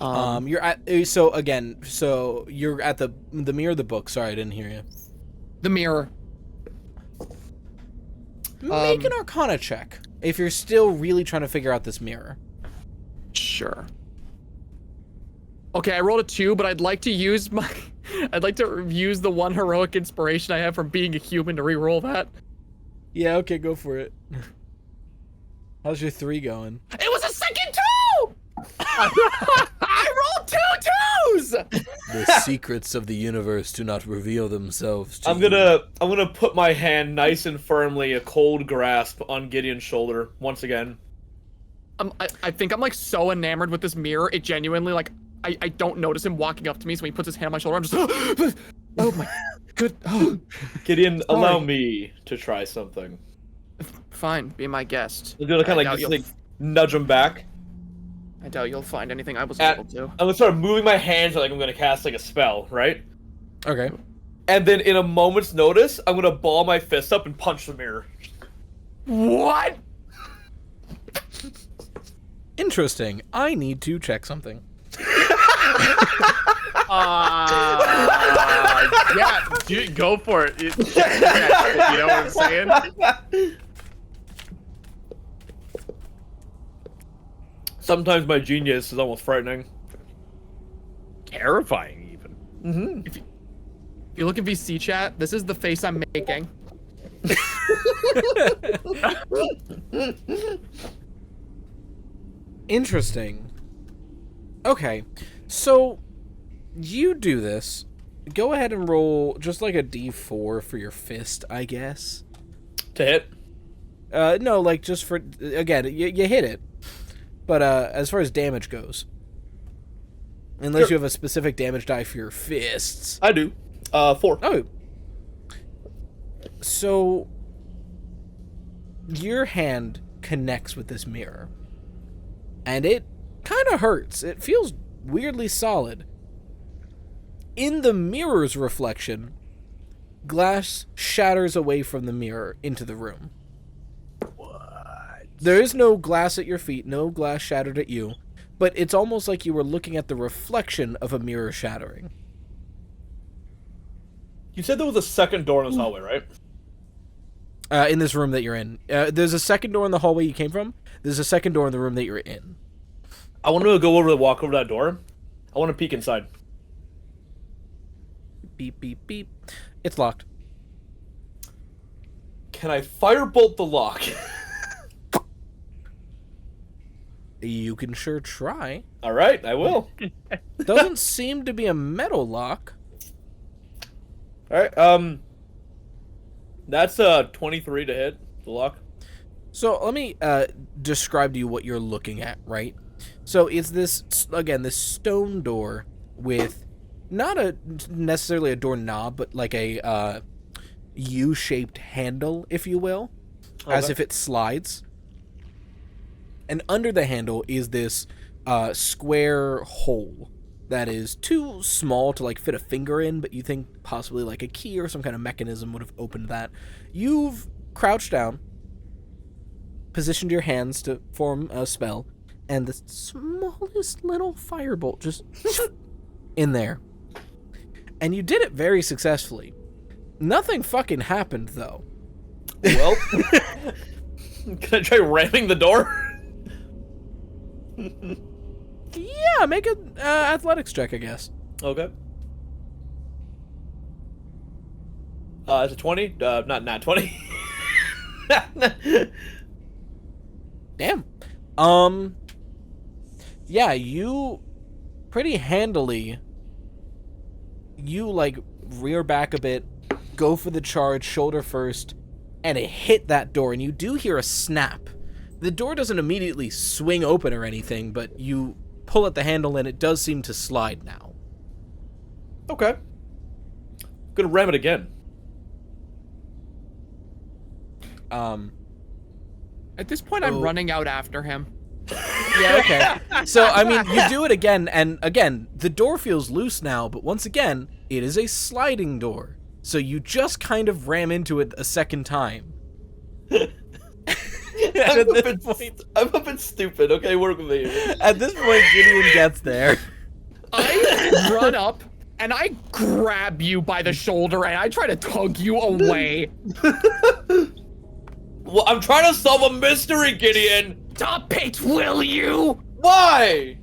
You're at so you're at the mirror of the book. Sorry, I didn't hear you. The mirror. Make an Arcana check if you're still really trying to figure out this mirror. Sure. Okay, I rolled a 2, but I'd like to use my I'd like to use the one heroic inspiration I have from being a human to re-roll that. Yeah, okay, go for it. How's your 3 going? It was a second 2! I rolled 2 2s! The secrets of the universe do not reveal themselves to I'm gonna put my hand nice and firmly, a cold grasp on Gideon's shoulder once again. I think I'm like so enamored with this mirror, it genuinely like I don't notice him walking up to me, so when he puts his hand on my shoulder, I'm just oh my good. Oh. Gideon, allow me to try something. Fine, be my guest. I'm gonna kind of I like, doubt just, you'll- like nudge him back. I doubt you'll find anything I wasn't able to. I'm gonna start moving my hands like I'm gonna cast like a spell, right? Okay. And then in a moment's notice, I'm gonna ball my fist up and punch the mirror. What? Interesting. I need to check something. Yeah, go for it. You know what I'm saying? Sometimes my genius is almost frightening. Terrifying, even. Mm-hmm. If you look at VC chat, this is the face I'm making. Interesting. Okay, so you do this. Go ahead and roll just like a d4 for your fist, I guess. To hit? No, like just for, again, you hit it. But as far as damage goes, unless you have a specific damage die for your fists. I do. 4. Oh. So your hand connects with this mirror. And it kind of hurts. It feels weirdly solid. In the mirror's reflection, glass shatters away from the mirror into the room. What? There is no glass at your feet, no glass shattered at you, but it's almost like you were looking at the reflection of a mirror shattering. You said there was a second door in this hallway, right? In this room that you're in. There's a second door in the hallway you came from. There's a second door in the room that you're in. I want to go over the walk over that door. I want to peek inside. Beep, beep, beep. It's locked. Can I firebolt the lock? You can sure try. All right, I will. Doesn't seem to be a metal lock. All right. That's 23 to hit the lock. So let me describe to you what you're looking at, right? So it's this, again, this stone door with not necessarily a doorknob, but like a U-shaped handle, if you will, as if it slides. And under the handle is this square hole that is too small to like fit a finger in, but you think possibly like a key or some kind of mechanism would have opened that. You've crouched down, positioned your hands to form a spell, and the smallest little firebolt just in there. And you did it very successfully. Nothing fucking happened, though. Well, can I try ramming the door? Yeah, make an athletics check, I guess. Okay. It's a 20? Not 20. Damn. Yeah, you pretty handily, you like rear back a bit, go for the charge, shoulder first, and it hit that door, and you do hear a snap. The door doesn't immediately swing open or anything, but you pull at the handle and it does seem to slide now. Okay. Gonna ram it again. At this point, I'm running out after him. Yeah, okay. So, I mean, you do it again, and again, the door feels loose now, but once again, it is a sliding door. So you just kind of ram into it a second time. I'm a bit stupid. Okay, work with me. At this point, Gideon gets there. I run up and I grab you by the shoulder and I try to tug you away. Well, I'm trying to solve a mystery, Gideon. Stop it, will you? Why?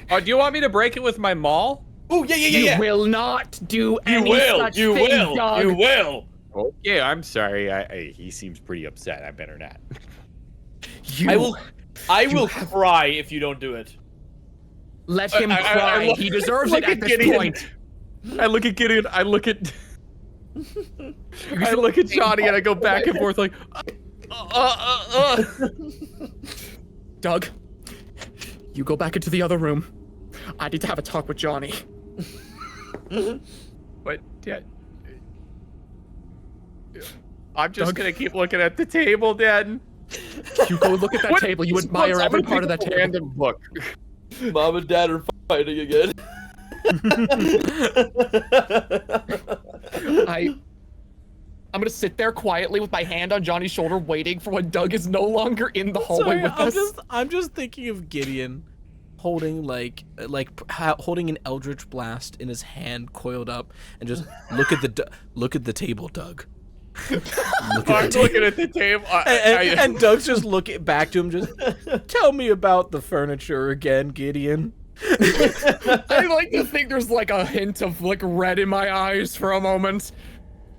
Oh, do you want me to break it with my maul? Oh yeah. You will not do You any will. such You thing, will. Doug. You will. Okay, I'm sorry. He seems pretty upset. I better not. I will cry if you don't do it. Let him I cry. look- He deserves look it at at this Gideon. point. I look at Gideon. I look at Johnny, and I go back and forth like, Doug, you go back into the other room. I need to have a talk with Johnny. What? Dad? I'm just Doug? gonna keep looking at the table, Dad. You go look at that table. You admire every part of that table. Random book. Mom and Dad are fighting again. I'm gonna sit there quietly with my hand on Johnny's shoulder, waiting for when Doug is no longer in the hallway with us. I'm just thinking of Gideon holding holding an eldritch blast in his hand, coiled up, and just look at the table, Doug. I'm looking at the table. And Doug's just looking back to him, just tell me about the furniture again, Gideon. I like to think there's like a hint of like red in my eyes for a moment.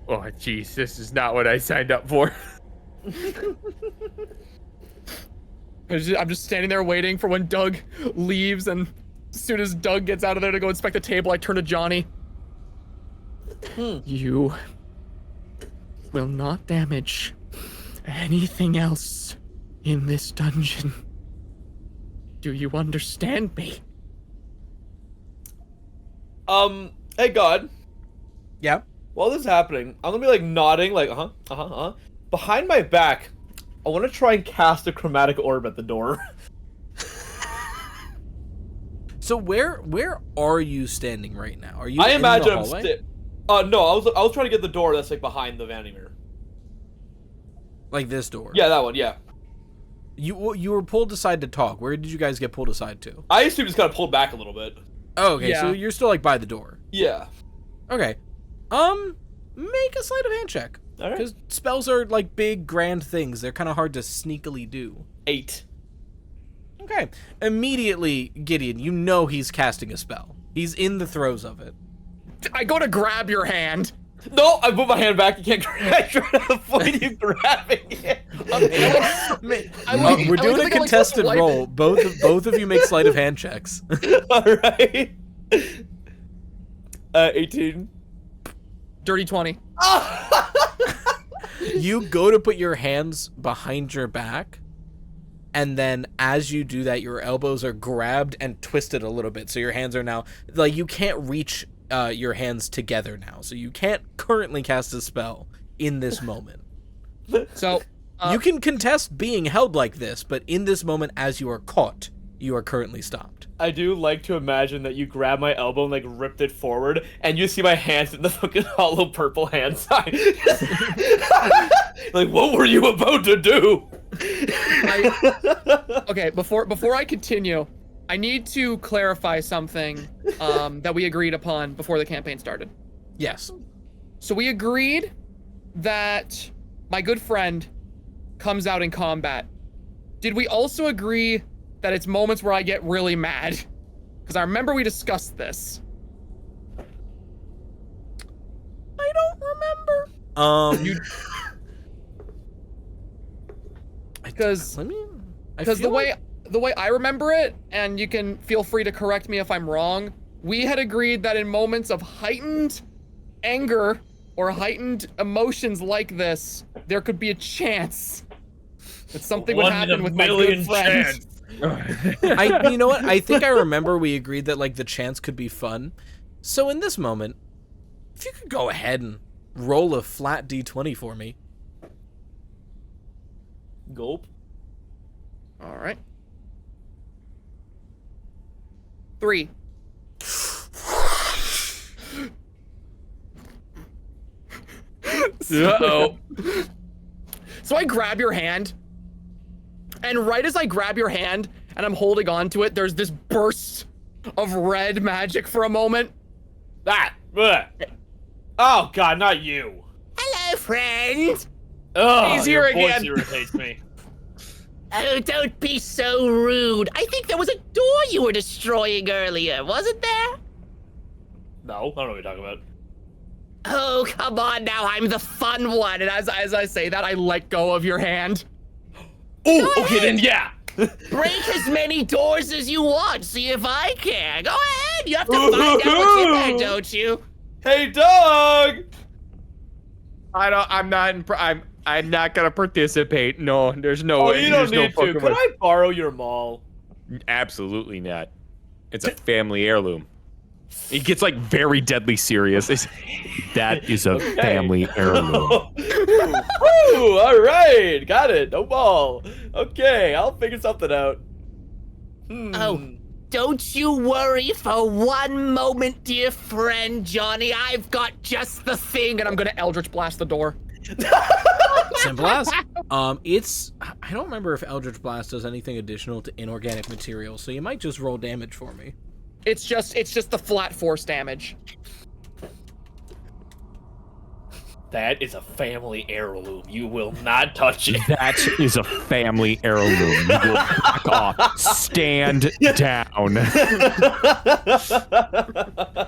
Oh, jeez, this is not what I signed up for. I'm just standing there waiting for when Doug leaves, and as soon as Doug gets out of there to go inspect the table, I turn to Johnny. You will not damage anything else in this dungeon. Do you understand me? Hey God. Yeah. While this is happening, I'm gonna be like nodding, like Behind my back, I want to try and cast a chromatic orb at the door. So where are you standing right now? Are you? I in imagine the I'm hallway? no, I was trying to get the door that's like behind the vanity mirror. Like this door. Yeah, that one. Yeah. You were pulled aside to talk. Where did you guys get pulled aside to? I assume just kind of pulled back a little bit. Oh, okay. Yeah. So you're still like by the door. Yeah. Okay. Make a sleight of hand check. All right. Because spells are like big, grand things. They're kind of hard to sneakily do. 8. Okay. Immediately, Gideon, you know he's casting a spell. He's in the throes of it. I go to grab your hand. No, I put my hand back. You can't grab. I try to avoid you grabbing it. We're doing a contested roll. Both of you make sleight of hand checks. All right. 18. Dirty 20. You go to put your hands behind your back, and then as you do that, your elbows are grabbed and twisted a little bit. So your hands are now, like, you can't reach your hands together now. So you can't currently cast a spell in this moment. So You can contest being held like this, but in this moment, as you are caught, you are currently stopped. I do like to imagine that you grab my elbow and like ripped it forward, and you see my hands in the fucking hollow purple hand sign. Like, what were you about to do? Okay, before I continue, I need to clarify something that we agreed upon before the campaign started. Yes. So we agreed that my good friend comes out in combat. Did we also agree that it's moments where I get really mad? Because I remember we discussed this. I don't remember. Because Let me. Because the way I remember it, and you can feel free to correct me if I'm wrong, we had agreed that in moments of heightened anger or heightened emotions like this, there could be a chance that something would happen with my good friend. You know what? I think I remember we agreed that like the chance could be fun. So in this moment, if you could go ahead and roll a flat d20 for me. Gulp. All right. 3. Uh-oh. So I grab your hand, and right as I grab your hand and I'm holding on to it, there's this burst of red magic for a moment. That. Oh God, not you. Hello, friend. Oh, He's here your voice again. irritates me. Oh, don't be so rude. I think there was a door you were destroying earlier, wasn't there? No, I don't know what you're talking about. Oh, come on now, I'm the fun one. And as I say that, I let go of your hand. Oh, okay, then yeah. Break as many doors as you want. See if I can. Go ahead. You have to find out what's in there, don't you? Hey, dog. I'm not gonna participate. No, there's no. Oh, you don't there's no need to. fucking Could way. I borrow your maul? Absolutely not. It's a family heirloom. It gets like very deadly serious. That is a family heirloom. Woo! All right, got it. No ball. Okay, I'll figure something out. Oh, don't you worry for one moment, dear friend Johnny. I've got just the thing. And I'm gonna Eldritch Blast the door. Simple as. I don't remember if Eldritch Blast does anything additional to inorganic materials, so you might just roll damage for me. It's just the flat force damage. That is a family heirloom. You will not touch it. That is a family heirloom. You will back off. Stand down.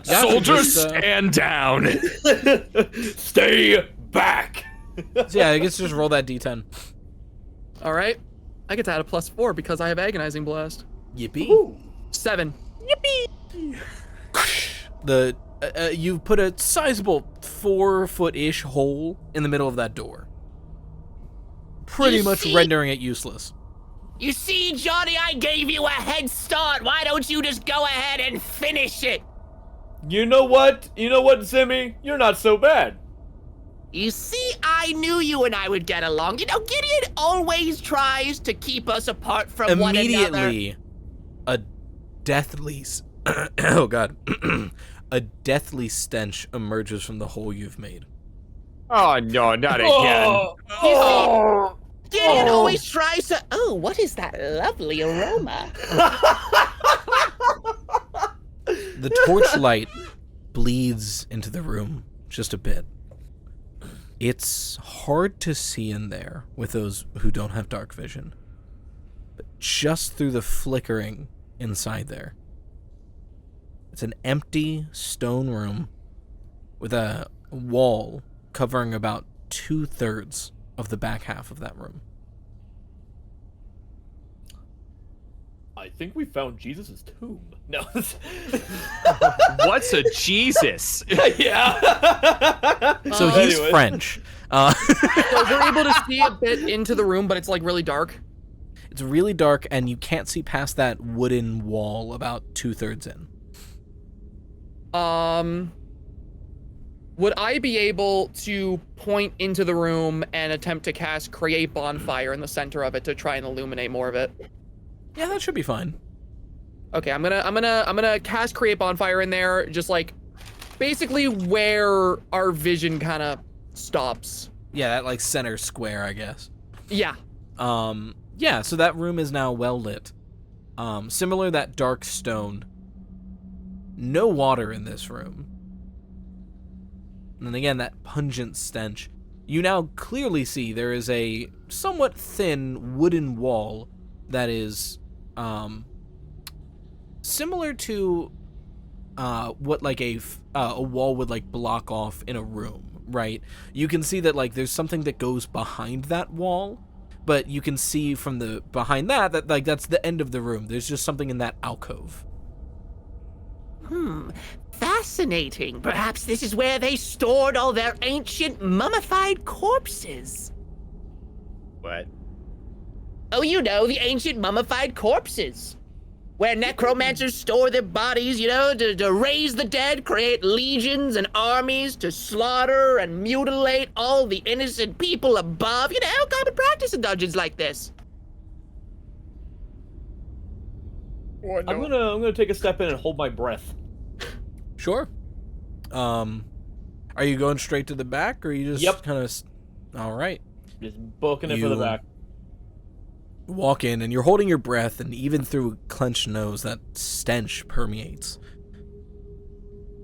Soldiers, stand down. Stay back. So yeah, I guess just roll that d10. All right, I get to add a +4 because I have agonizing blast. Yippee. 7. The you put a sizable 4-foot-ish hole in the middle of that door, pretty You much see? rendering it useless. You see, Johnny, I gave you a head start. Why don't you just go ahead and finish it? You know what? Zimmy? You're not so bad. You see, I knew you and I would get along. You know, Gideon always tries to keep us apart from one another. Immediately, a deathly oh god, a deathly stench emerges from the hole you've made. Oh no, not again. Gideon always tries to. Oh, what is that lovely aroma? The torchlight bleeds into the room just a bit. It's hard to see in there with those who don't have dark vision, but just through the flickering inside there, it's an empty stone room with a wall covering about 2/3 of the back half of that room. I think we found Jesus' tomb. No. What's a Jesus? Yeah. So he's Anyways. French. So we're able to see a bit into the room, but it's like really dark. It's really dark, and you can't see past that wooden wall about 2/3 in. Would I be able to point into the room and attempt to cast Create Bonfire in the center of it to try and illuminate more of it? Yeah, that should be fine. Okay, I'm gonna cast Create Bonfire in there, just like basically where our vision kind of stops. Yeah, that like center square, I guess. Yeah. Yeah, so that room is now well lit. Similar that dark stone. No water in this room. And then again, that pungent stench. You now clearly see there is a somewhat thin wooden wall that is similar to what like a wall would like block off in a room, right? You can see that like there's something that goes behind that wall, but you can see from the behind that like that's the end of the room. There's just something in that alcove. Fascinating. Perhaps this is where they stored all their ancient mummified corpses. What? Oh, you know, the ancient mummified corpses. Where necromancers store their bodies, you know, to raise the dead, create legions and armies, to slaughter and mutilate all the innocent people above. You know, common practice in dungeons like this. I'm gonna take a step in and hold my breath. Sure. Are you going straight to the back, or are you just Yep. kind of? All right. Just booking it for the You- back. Walk in, and you're holding your breath, and even through a clenched nose, that stench permeates.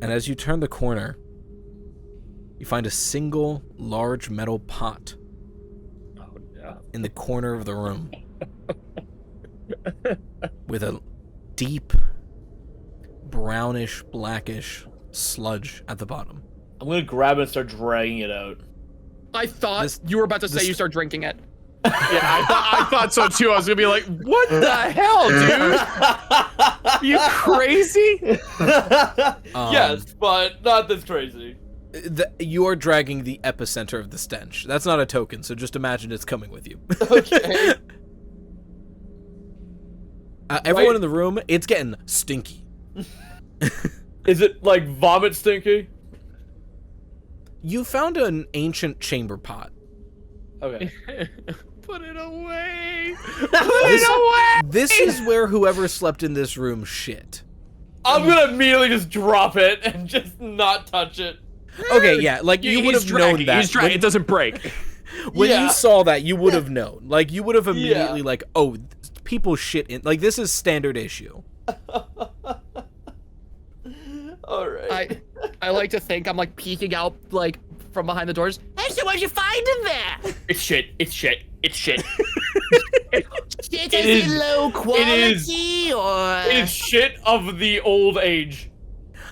And as you turn the corner, you find a single large metal pot Oh no. in the corner of the room with a deep brownish blackish sludge at the bottom. I'm gonna grab it and start dragging it out. I thought you were about to say you start drinking it. Yeah, I thought so too. I was gonna be like, what the hell, dude? Are you crazy? Yes, but not this crazy. You are dragging the epicenter of the stench. That's not a token, so just imagine it's coming with you. Okay. Everyone in the room, it's getting stinky. Is it like vomit stinky? You found an ancient chamber pot. Okay. Put it away. Put it away. This is where whoever slept in this room shit. I'm gonna immediately just drop it and just not touch it. Okay, yeah, like you would have known that. He's dragging. It doesn't break. When Yeah. you saw that, you would have known. Like, you would have immediately like, oh, people shit in. Like, this is standard issue. All right. I like to think I'm like peeking out like from behind the doors. Hey, so what'd you find in there? It's shit. It's shit. Shit, It is is- it low quality or? It is shit of the old age.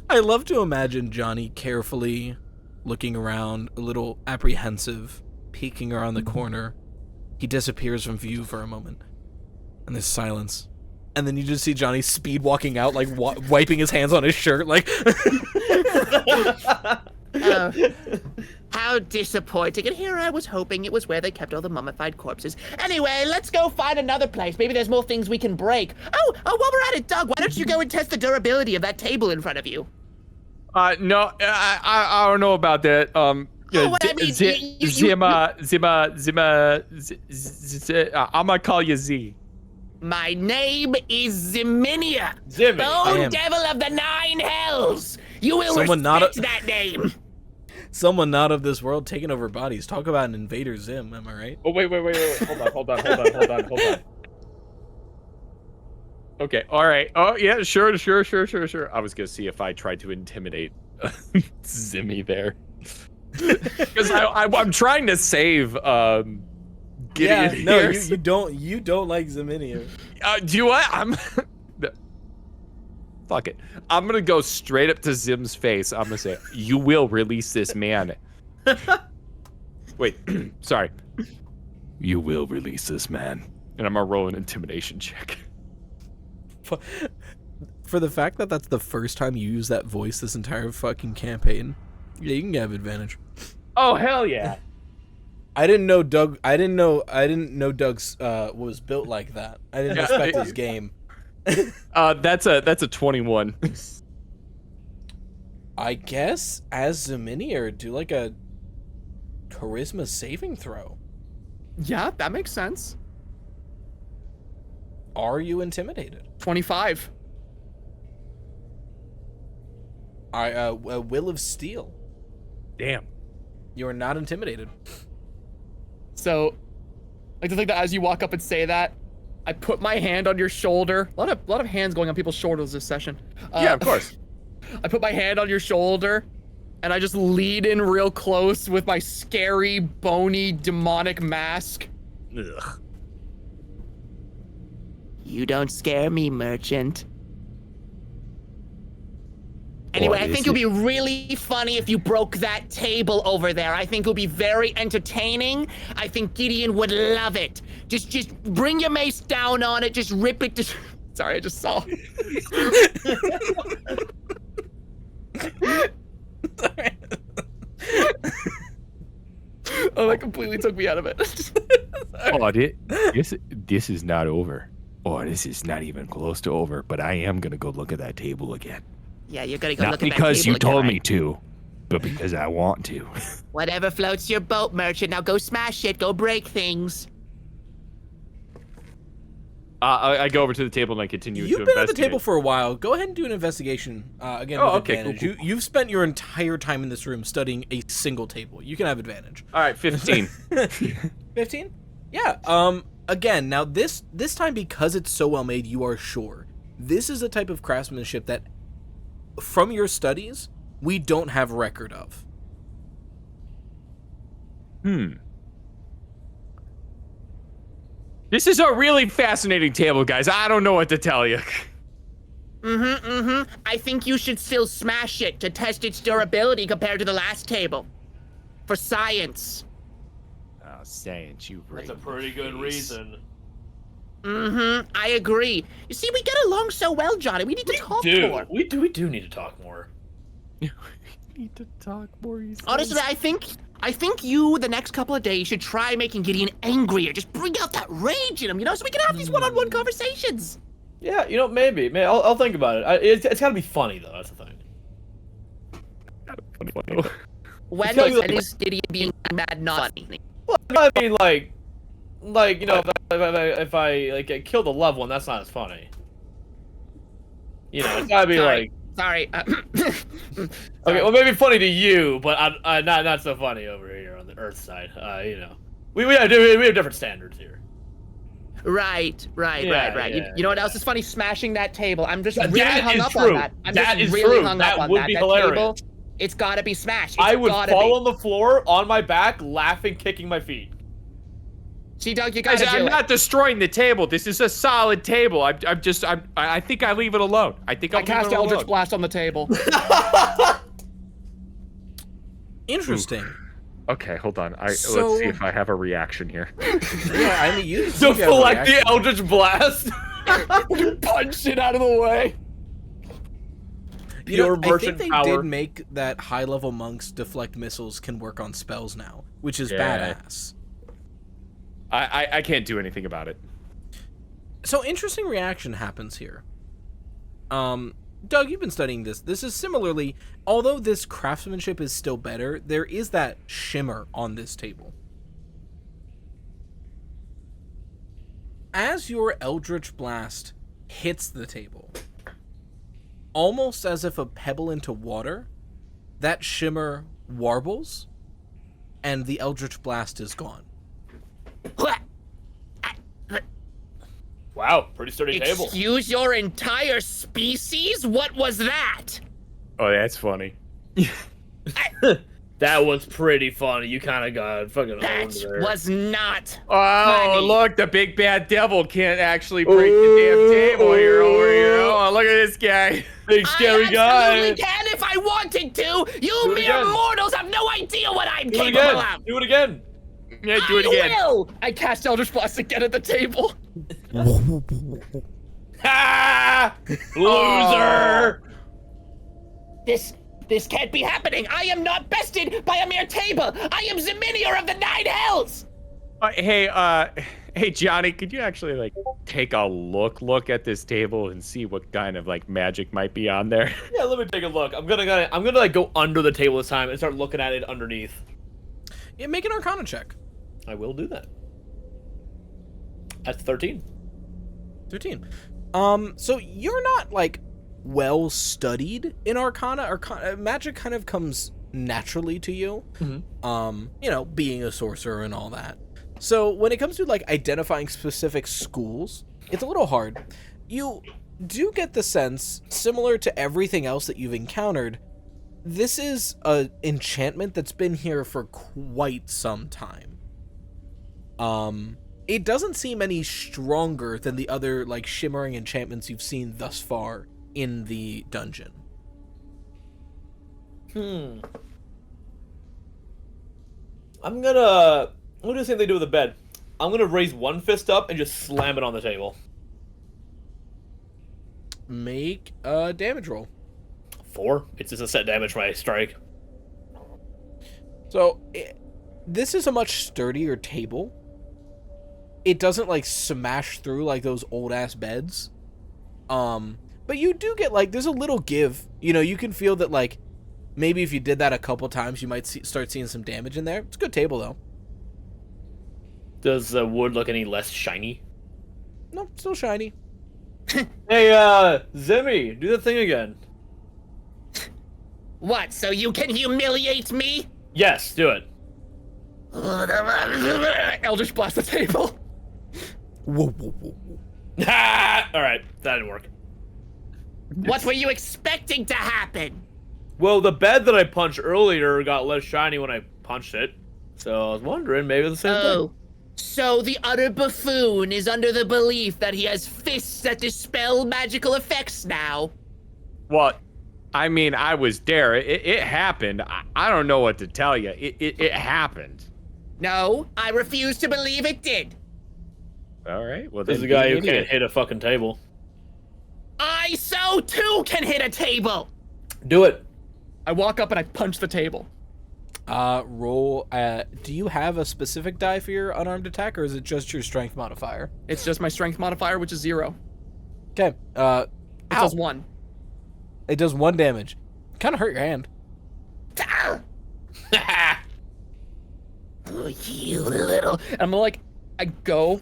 I love to imagine Johnny carefully looking around, a little apprehensive, peeking around the corner. He disappears from view for a moment. And there's silence. And then you just see Johnny speed walking out, like wiping his hands on his shirt, like. Oh, how disappointing. And here I was hoping it was where they kept all the mummified corpses. Anyway, let's go find another place. Maybe there's more things we can break. Oh, while we're at it, Doug, why don't you go and test the durability of that table in front of you? No, I don't know about that. Oh, what I mean, I'm gonna call you Z. My name is Ziminia, Zimmy. I Bone am. Devil of the Nine Hells. You will Someone not respect that name. Someone not of this world taking over bodies. Talk about an invader Zim, am I right? Oh, wait. Hold on. Okay, all right. Oh, yeah, sure. I was gonna see if I tried to intimidate Zimmy there. Because I'm trying to save Gideon no, here. you don't like Ziminia. Do you what? Fuck it. I'm gonna go straight up to Zim's face. I'm gonna say, "You will release this man." Wait, sorry. You will release this man, and I'm gonna roll an intimidation check. For the fact that that's the first time you use that voice this entire fucking campaign, yeah, you can have advantage. Oh hell yeah! I didn't know Doug's was built like that. I didn't expect his game. That's a 21. I guess as Ziminia, do like a charisma saving throw. Yeah, that makes sense. Are you intimidated? 25. A will of steel. Damn. You are not intimidated. So, I like to think that as you walk up and say that, I put my hand on your shoulder. A lot of hands going on people's shoulders this session. Yeah, of course. I put my hand on your shoulder, and I just lead in real close with my scary, bony, demonic mask. Ugh. You don't scare me, merchant. Anyway, I is think it would be really funny if you broke that table over there. I think it would be very entertaining. I think Gideon would love it. Just bring your mace down on it. Just rip it. Sorry, I just saw. Oh, that completely took me out of it. Oh, this is not over. Oh, this is not even close to over. But I am gonna go look at that table again. Yeah, you're gonna go Not look at that because table you told again, me right? to, but because I want to. Whatever floats your boat, merchant. Now go smash it. Go break things. I go over to the table and I continue You've to been at the investigate. table for a while. Go ahead and do an investigation. Again, Oh, with okay, advantage. cool. You've spent your entire time in this room studying a single table. You can have advantage. All right, 15. 15? Yeah. Again, now this time, because it's so well made, you are sure. This is a type of craftsmanship that, from your studies, we don't have record of. This is a really fascinating table, guys. I don't know what to tell you. I think you should still smash it to test its durability compared to the last table. For science. Oh, science, you That's a pretty good reason. I agree. You see, we get along so well, Johnny. We need to talk more. We do need to talk more. need to talk more. Honestly, I think you, the next couple of days, should try making Gideon angrier. Just bring out that rage in him, so we can have these one-on-one conversations. Yeah, maybe. I'll think about it. It's gotta be funny though. That's the thing. When is Gideon being mad not funny? Well, I mean, if I get killed a loved one, that's not as funny. It's gotta be Sorry. Okay, well, maybe funny to you, but not so funny over here on the Earth side. We have different standards here. Right. Yeah, you know what else is funny? Smashing that table. I'm just That really is hung up true. on that. I'm That just is really true. hung That up on would that. be That hilarious. table, it's gotta be smashed. I would gotta fall be. on the floor on my back, laughing, kicking my feet. See, Doug, you gotta do I'm it. not destroying the table. This is a solid table. I think I leave it alone. I think I cast Eldritch Blast on the table. Interesting. Okay, hold on. So- Let's see if I have a reaction here. Yeah, I mean, you Deflect the Eldritch Blast. Punch it out of the way. Pure I think merchant they power. did make that high-level monks deflect missiles can work on spells now, which is Yeah. badass. I can't do anything about it. So interesting reaction happens here. Doug, you've been studying this. This is similarly, although this craftsmanship is still better, there is that shimmer on this table. As your Eldritch Blast hits the table, almost as if a pebble into water, that shimmer warbles, and the Eldritch Blast is gone. Wow, pretty sturdy table. Excuse your entire species? What was that? Oh, that's funny. That was pretty funny. You kind of got fucking owned That there. was not. Oh, Funny. look, the big bad devil can't actually break the damn table here over here. Oh, look at this guy. Big scary I guy. absolutely can if I wanted to. You Do it mere again. mortals have no idea what I'm Do it capable again. of. Do it again. Yeah, do it again. I will. I cast Eldritch Blast again at the table. Ha! Loser. This can't be happening. I am not bested by a mere table. I am Zeminior of the Nine Hells. Hey, Johnny, could you actually take a look at this table and see what kind of magic might be on there? Yeah, let me take a look. I'm gonna go under the table this time and start looking at it underneath. Yeah, make an Arcana check. I will do that. That's 13. 13. So you're not well studied in Arcana. Magic kind of comes naturally to you. Being a sorcerer and all that. So when it comes to identifying specific schools, it's a little hard. You do get the sense, similar to everything else that you've encountered, this is an enchantment that's been here for quite some time. It doesn't seem any stronger than the other shimmering enchantments you've seen thus far in the dungeon. I'm gonna do the same thing they do with the bed. I'm gonna raise one fist up and just slam it on the table. Make a damage roll. 4. It's just a set damage when I strike. So this is a much sturdier table. It doesn't smash through like those old ass beds. But you do get there's a little give. You can feel that maybe if you did that a couple times, you might start seeing some damage in there. It's a good table though. Does the wood look any less shiny? No, still shiny. Hey, Zimmy, do the thing again. What? So you can humiliate me? Yes, do it. Eldritch Blast the table. Whoa, whoa, whoa, whoa. Ha! All right, that didn't work. What were you expecting to happen? Well, the bed that I punched earlier got less shiny when I punched it, so I was wondering maybe the same thing. So the utter buffoon is under the belief that he has fists that dispel magical effects now. Well, I mean, I was there. It happened. I don't know what to tell you. It happened. No, I refuse to believe it did. All right. Well, There's then a guy be who an can't idiot. hit a fucking table. I so too can hit a table. Do it. I walk up and I punch the table. Roll. Do you have a specific die for your unarmed attack, or is it just your strength modifier? It's just my strength modifier, which is 0. Okay. It does 1. It does 1 damage. Kind of hurt your hand. Oh, you little. And I'm like, I go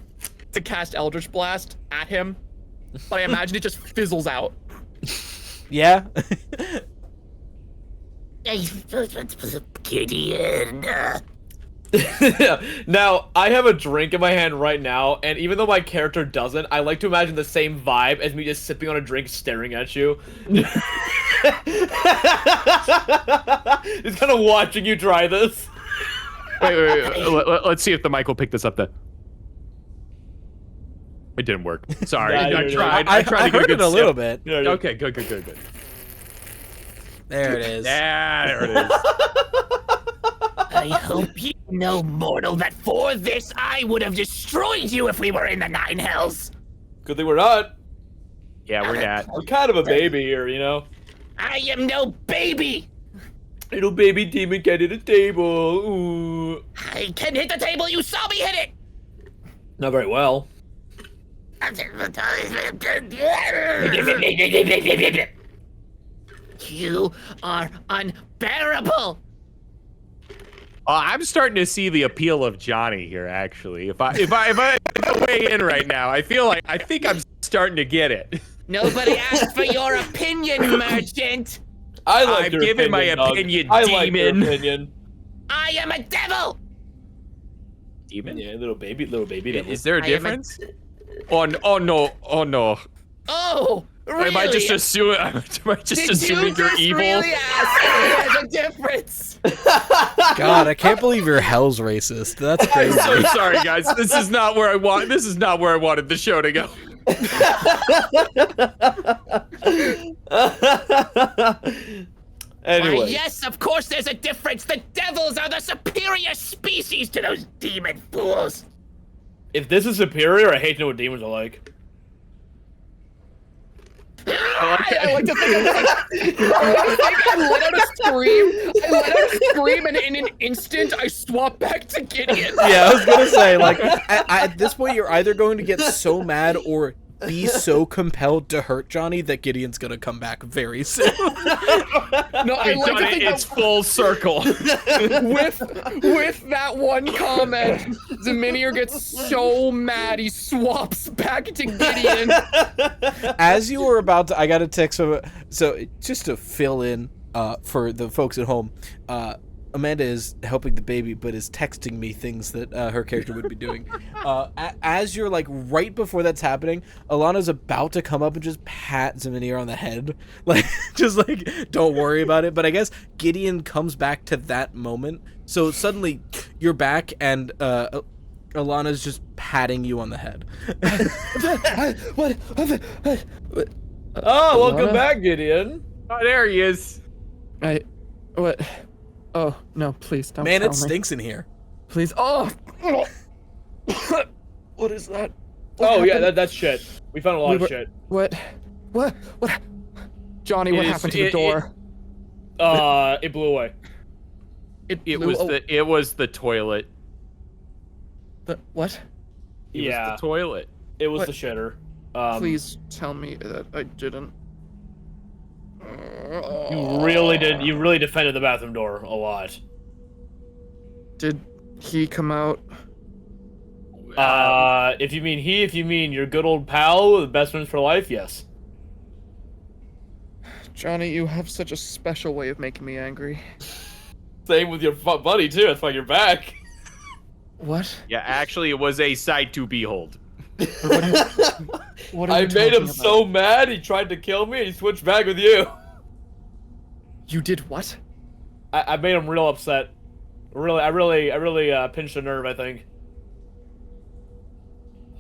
to cast Eldritch Blast at him, but I imagine it just fizzles out. Yeah. Gideon. Now, I have a drink in my hand right now, and even though my character doesn't, I like to imagine the same vibe as me just sipping on a drink staring at you. Just kind of watching you try this. Wait. Let's see if the mic will pick this up then. It didn't work. Sorry. Yeah, I tried. I I tried to get heard a good it a little sip. bit. Yeah, Okay, good. There it is. Yeah, there it is. I hope you know, mortal, that for this I would have destroyed you if we were in the Nine Hells. Good thing we're not. Yeah, we're not. We're kind of a baby here, you know? I am no baby. Little baby demon can hit a table. Ooh. I can hit the table. You saw me hit it. Not very well. You are unbearable. I'm starting to see the appeal of Johnny here. Actually, if I weigh in right now, I think I'm starting to get it. Nobody asked for your opinion, merchant. I like I've your given my opinion, dog. opinion, I like your demon. opinion. I am a devil. Demon? Yeah, little baby devil. Is there a I am a- difference? Oh no! Oh, really? Am I just assuming? Am I just Did assuming you you're just evil? really ask if there's a difference? God, I can't believe you're Hell's racist. That's crazy. So sorry, guys. This is not where I wanted the show to go. Anyway. Why, yes, of course there's a difference. The devils are the superior species to those demon fools. If this is superior, I hate to know what demons are like. I like to think I let out a scream, and in an instant, I swap back to Gideon. Yeah, I was gonna say, like, at this point, you're either going to get so mad or be so compelled to hurt Johnny that Gideon's gonna come back very soon. No, I like to think It's full circle. with that one comment, Zaminier gets so mad he swaps back to Gideon. As you were about to, I got a text from, so just to fill in for the folks at home, Amanda is helping the baby, but is texting me things that her character would be doing. As you're like right before that's happening, Alana's about to come up and just pat Zaminier on the head, like just like don't worry about it. But I guess Gideon comes back to that moment, so suddenly you're back and Alana's just patting you on the head. What? Oh, welcome Alana? back, Gideon. Oh, there he is. What? Oh no! Please don't. Man, tell it me. stinks in here. Please. Oh. What is that? Oh, yeah, that's shit. We found a lot of shit. What? Johnny, what happened to the door? It blew away. It blew- was oh, the toilet. what? It Yeah. was the toilet. It was What? the shitter. Please tell me that I didn't. You really did. You really defended the bathroom door a lot. Did he come out? If you mean your good old pal, the best friends for life, yes. Johnny, you have such a special way of making me angry. Same with your buddy too. That's why you're back. What? Yeah, actually, it was a sight to behold. What are I you made him talking so about? mad. He tried to kill me. And he switched back with you. You did what? I made him real upset. I really pinched a nerve, I think.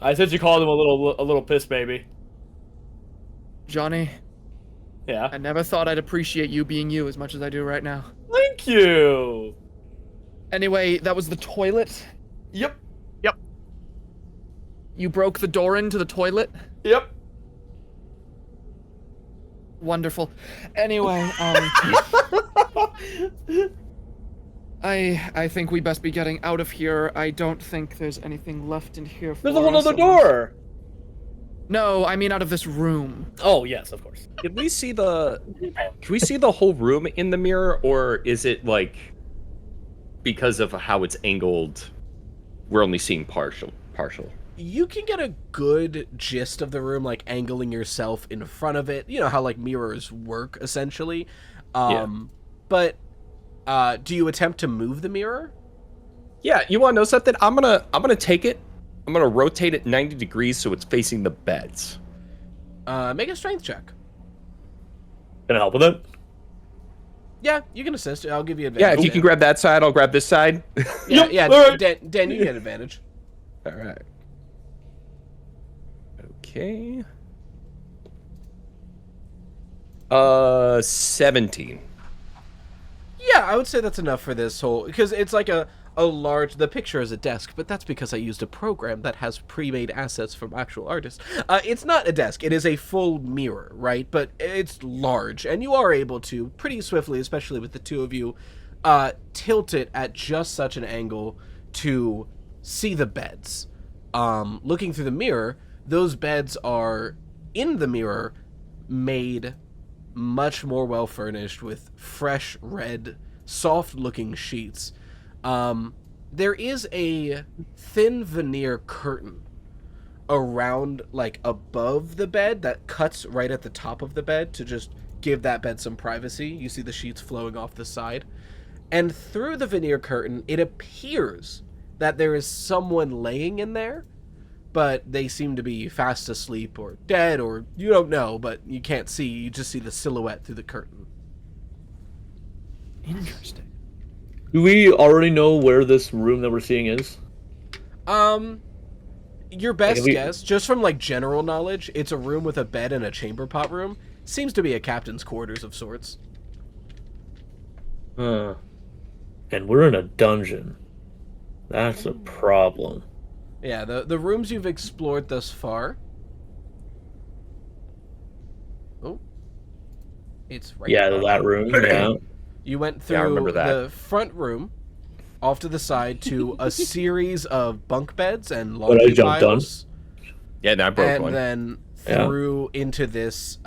I said you called him a little piss baby. Johnny, Yeah. I never thought I'd appreciate you being you as much as I do right now. Thank you. Anyway, that was the toilet. Yep. You broke the door into the toilet? Yep. Wonderful. Anyway, I think we best be getting out of here. I don't think there's anything left in here for There's a whole us other unless- door. No, I mean out of this room. Oh yes, of course. Can we see the whole room in the mirror, or is it like because of how it's angled, we're only seeing partial? You can get a good gist of the room, like angling yourself in front of it. You know how like mirrors work essentially. But do you attempt to move the mirror? Yeah, you want to know something? I'm gonna take it. I'm gonna rotate it 90 degrees so it's facing the beds. Make a strength check. Can I help with it? Yeah, you can assist. I'll give you advantage. Yeah, if you can grab that side, I'll grab this side. Yeah, all right. Dan, you get advantage. All right. Okay. 17. Yeah, I would say that's enough for this whole, because it's like a large, the picture is a desk, but that's because I used a program that has pre-made assets from actual artists. It's not a desk, it is a full mirror, right? But it's large, and you are able to, pretty swiftly, especially with the two of you, tilt it at just such an angle to see the beds. Looking through the mirror, those beds are, in the mirror, made much more well furnished with fresh red, soft looking sheets. There is a thin veneer curtain around, like above the bed, that cuts right at the top of the bed to just give that bed some privacy. You see the sheets flowing off the side, and through the veneer curtain it appears that there is someone laying in there, but they seem to be fast asleep or dead, or you don't know, but you can't see. You just see the silhouette through the curtain. Interesting. Do we already know where this room that we're seeing is? Your best Like, guess, just from like general knowledge, it's a room with a bed and a chamber pot room. Seems to be a captain's quarters of sorts. And we're in a dungeon. That's a problem. Yeah, the rooms you've explored thus far. Oh, it's right. Yeah, there. that room. Yeah. You went Yeah, I through remember that. the front room, off to the side to a series of bunk beds and But I laundry jumped piles, Yeah, no, I broke and one. then Yeah. through into this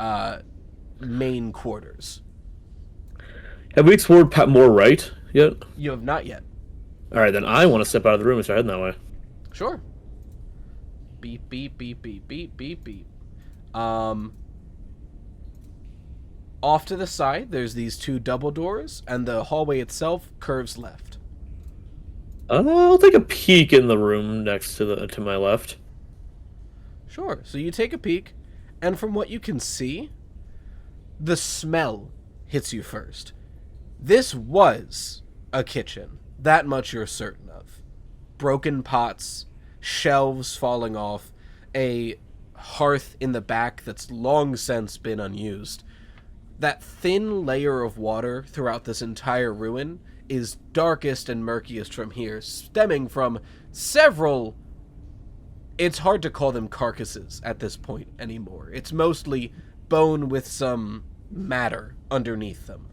main quarters. Have we explored more right yet? You have not yet. All right, then I want to step out of the room and start heading that way. Sure. Beep beep beep beep beep beep beep. Off to the side, there's these two double doors, and the hallway itself curves left. I'll take a peek in the room next to my left. Sure. So you take a peek, and from what you can see, the smell hits you first. This was a kitchen. That much you're certain of. Broken pots, shelves falling off, a hearth in the back that's long since been unused. That thin layer of water throughout this entire ruin is darkest and murkiest from here, stemming from several... It's hard to call them carcasses at this point anymore. It's mostly bone with some matter underneath them.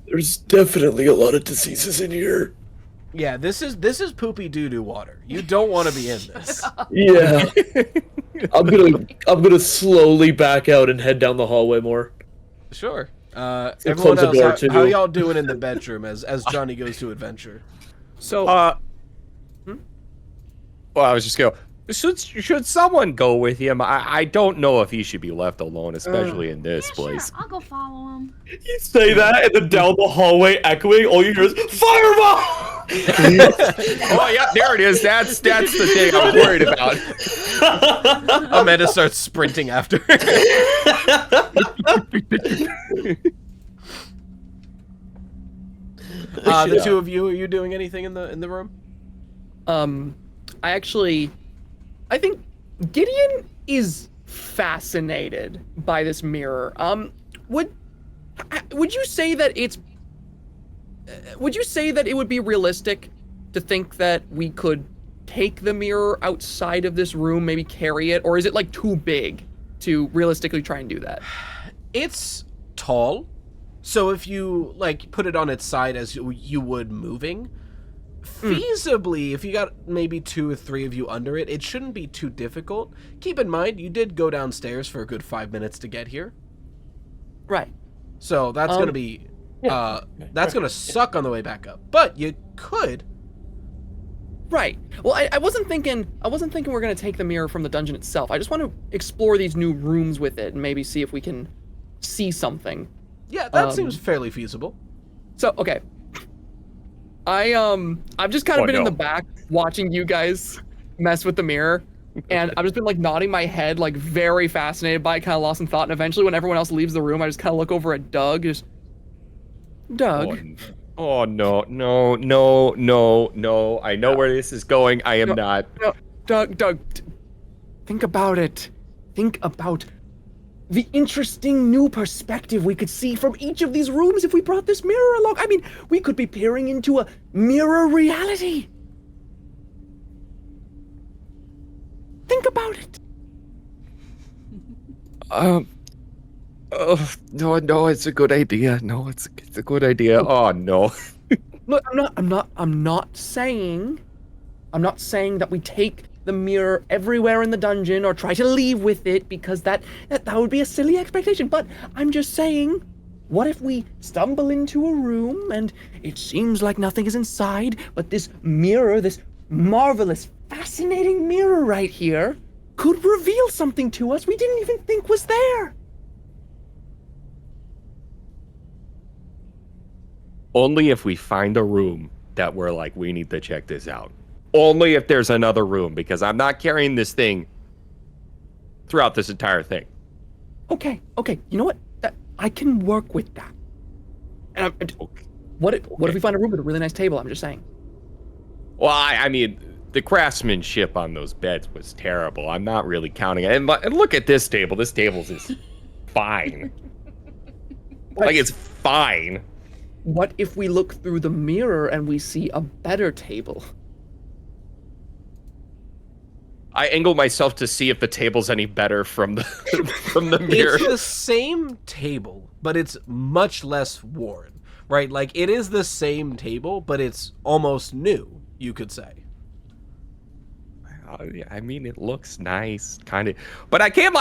There's definitely a lot of diseases in here. Yeah, this is poopy doo-doo water. You don't want to be in this. Yeah. I'm gonna slowly back out and head down the hallway more. Sure. close Everyone the else, door, how too. y'all doing in the bedroom as Johnny goes to adventure? So, Well, I was just going. Should someone go with him? I don't know if he should be left alone, especially in this Yeah, place. sure. I'll go follow him. You say that, and then down the hallway, echoing, all you hear is fireball. Oh, yeah, there it is. That's the thing I'm worried about. Amanda starts sprinting after her. The two of you, are you doing anything in the room? I think Gideon is fascinated by this mirror. Would you say that it's? Would you say that it would be realistic to think that we could take the mirror outside of this room, maybe carry it, or is it like too big to realistically try and do that? It's tall, so if you like put it on its side as you would moving, feasibly, if you got maybe 2 or 3 of you under it, it shouldn't be too difficult. Keep in mind, you did go downstairs for a good 5 minutes to get here. Right. So that's gonna be, that's gonna suck on the way back up. But you could. Right. Well, I wasn't thinking we're gonna take the mirror from the dungeon itself. I just want to explore these new rooms with it and maybe see if we can see something. Yeah, that seems fairly feasible. So, okay. I've just kind of been in the back watching you guys mess with the mirror, and I've just been like nodding my head, like very fascinated by it, kind of lost in thought. And eventually, when everyone else leaves the room, I just kind of look over at Doug, just Doug. Oh no! I know where this is going. I am not. No, Doug, think about it. Think about the interesting new perspective we could see from each of these rooms if we brought this mirror along. I mean, we could be peering into a mirror reality. Think about it. No, it's a good idea. No, it's a good idea. Oh no. Look, I'm not saying that we take the mirror everywhere in the dungeon or try to leave with it, because that would be a silly expectation. But I'm just saying, what if we stumble into a room and it seems like nothing is inside, but this mirror, this marvelous, fascinating mirror right here, could reveal something to us we didn't even think was there. Only if we find a room that we're like, we need to check this out. Only if there's another room, because I'm not carrying this thing throughout this entire thing. Okay. You know what? I can work with that. And what if we find a room with a really nice table? I'm just saying. Well, I mean, the craftsmanship on those beds was terrible. I'm not really counting it. And look at this table. This table's is fine. Like, it's fine. What if we look through the mirror and we see a better table? I angle myself to see if the table's any better from the from the mirror. It's the same table, but it's much less worn, right? Like, it is the same table, but it's almost new, you could say. I mean, it looks nice, kind of, but I can't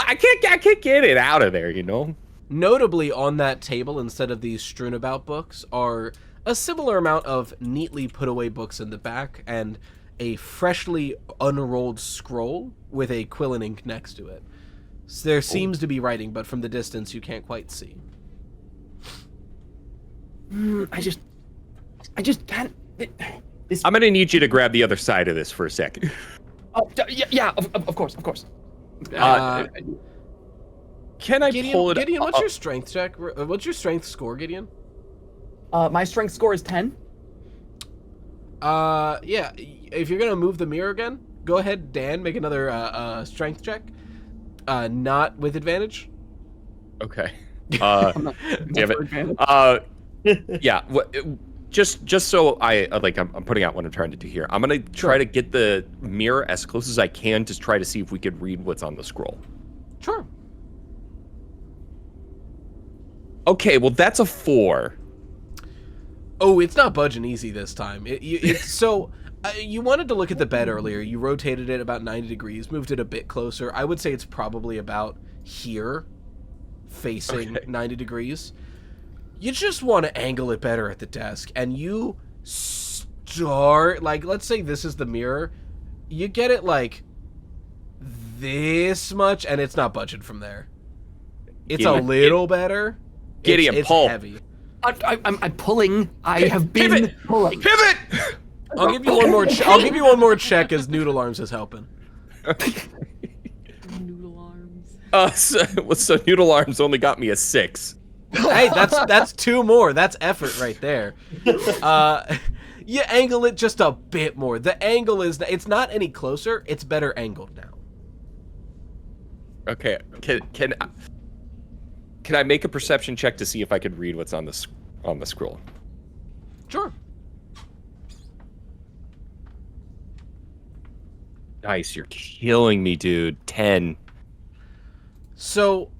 get it out of there, you know. Notably, on that table, instead of these strewn about books, are a similar amount of neatly put away books in the back and a freshly unrolled scroll with a quill and ink next to it. So there seems to be writing, but from the distance you can't quite see. I just can't. I'm gonna need you to grab the other side of this for a second. Oh, yeah, of course. Can I pull it? Gideon, what's your strength check? What's your strength score, Gideon? My strength score is 10. Yeah. If you're gonna move the mirror again, go ahead, Dan. Make another strength check. Not with advantage. Okay. Damn it. Yeah. Just so I'm putting out what I'm trying to do here. I'm gonna try to get the mirror as close as I can to try to see if we could read what's on the scroll. Sure. Okay. Well, that's a 4. Oh, it's not budging easy this time. So you wanted to look at the bed earlier. You rotated it about 90 degrees, moved it a bit closer. I would say it's probably about here, facing 90 degrees. You just want to angle it better at the desk, and you start, like, let's say this is the mirror. You get it like this much, and it's not budging from there. It's a little better. Gideon, it's pull. Heavy. I'm pulling. I have been pulling. Pivot! I'll give you one more. I'll give you one more check as Noodle Arms is helping. Noodle arms. So Noodle Arms only got me a 6. Hey, that's 2 more. That's effort right there. You angle it just a bit more. The angle it's not any closer. It's better angled now. Okay. Can I make a perception check to see if I could read what's on the scroll? Sure. Nice, you're killing me, dude. 10. So,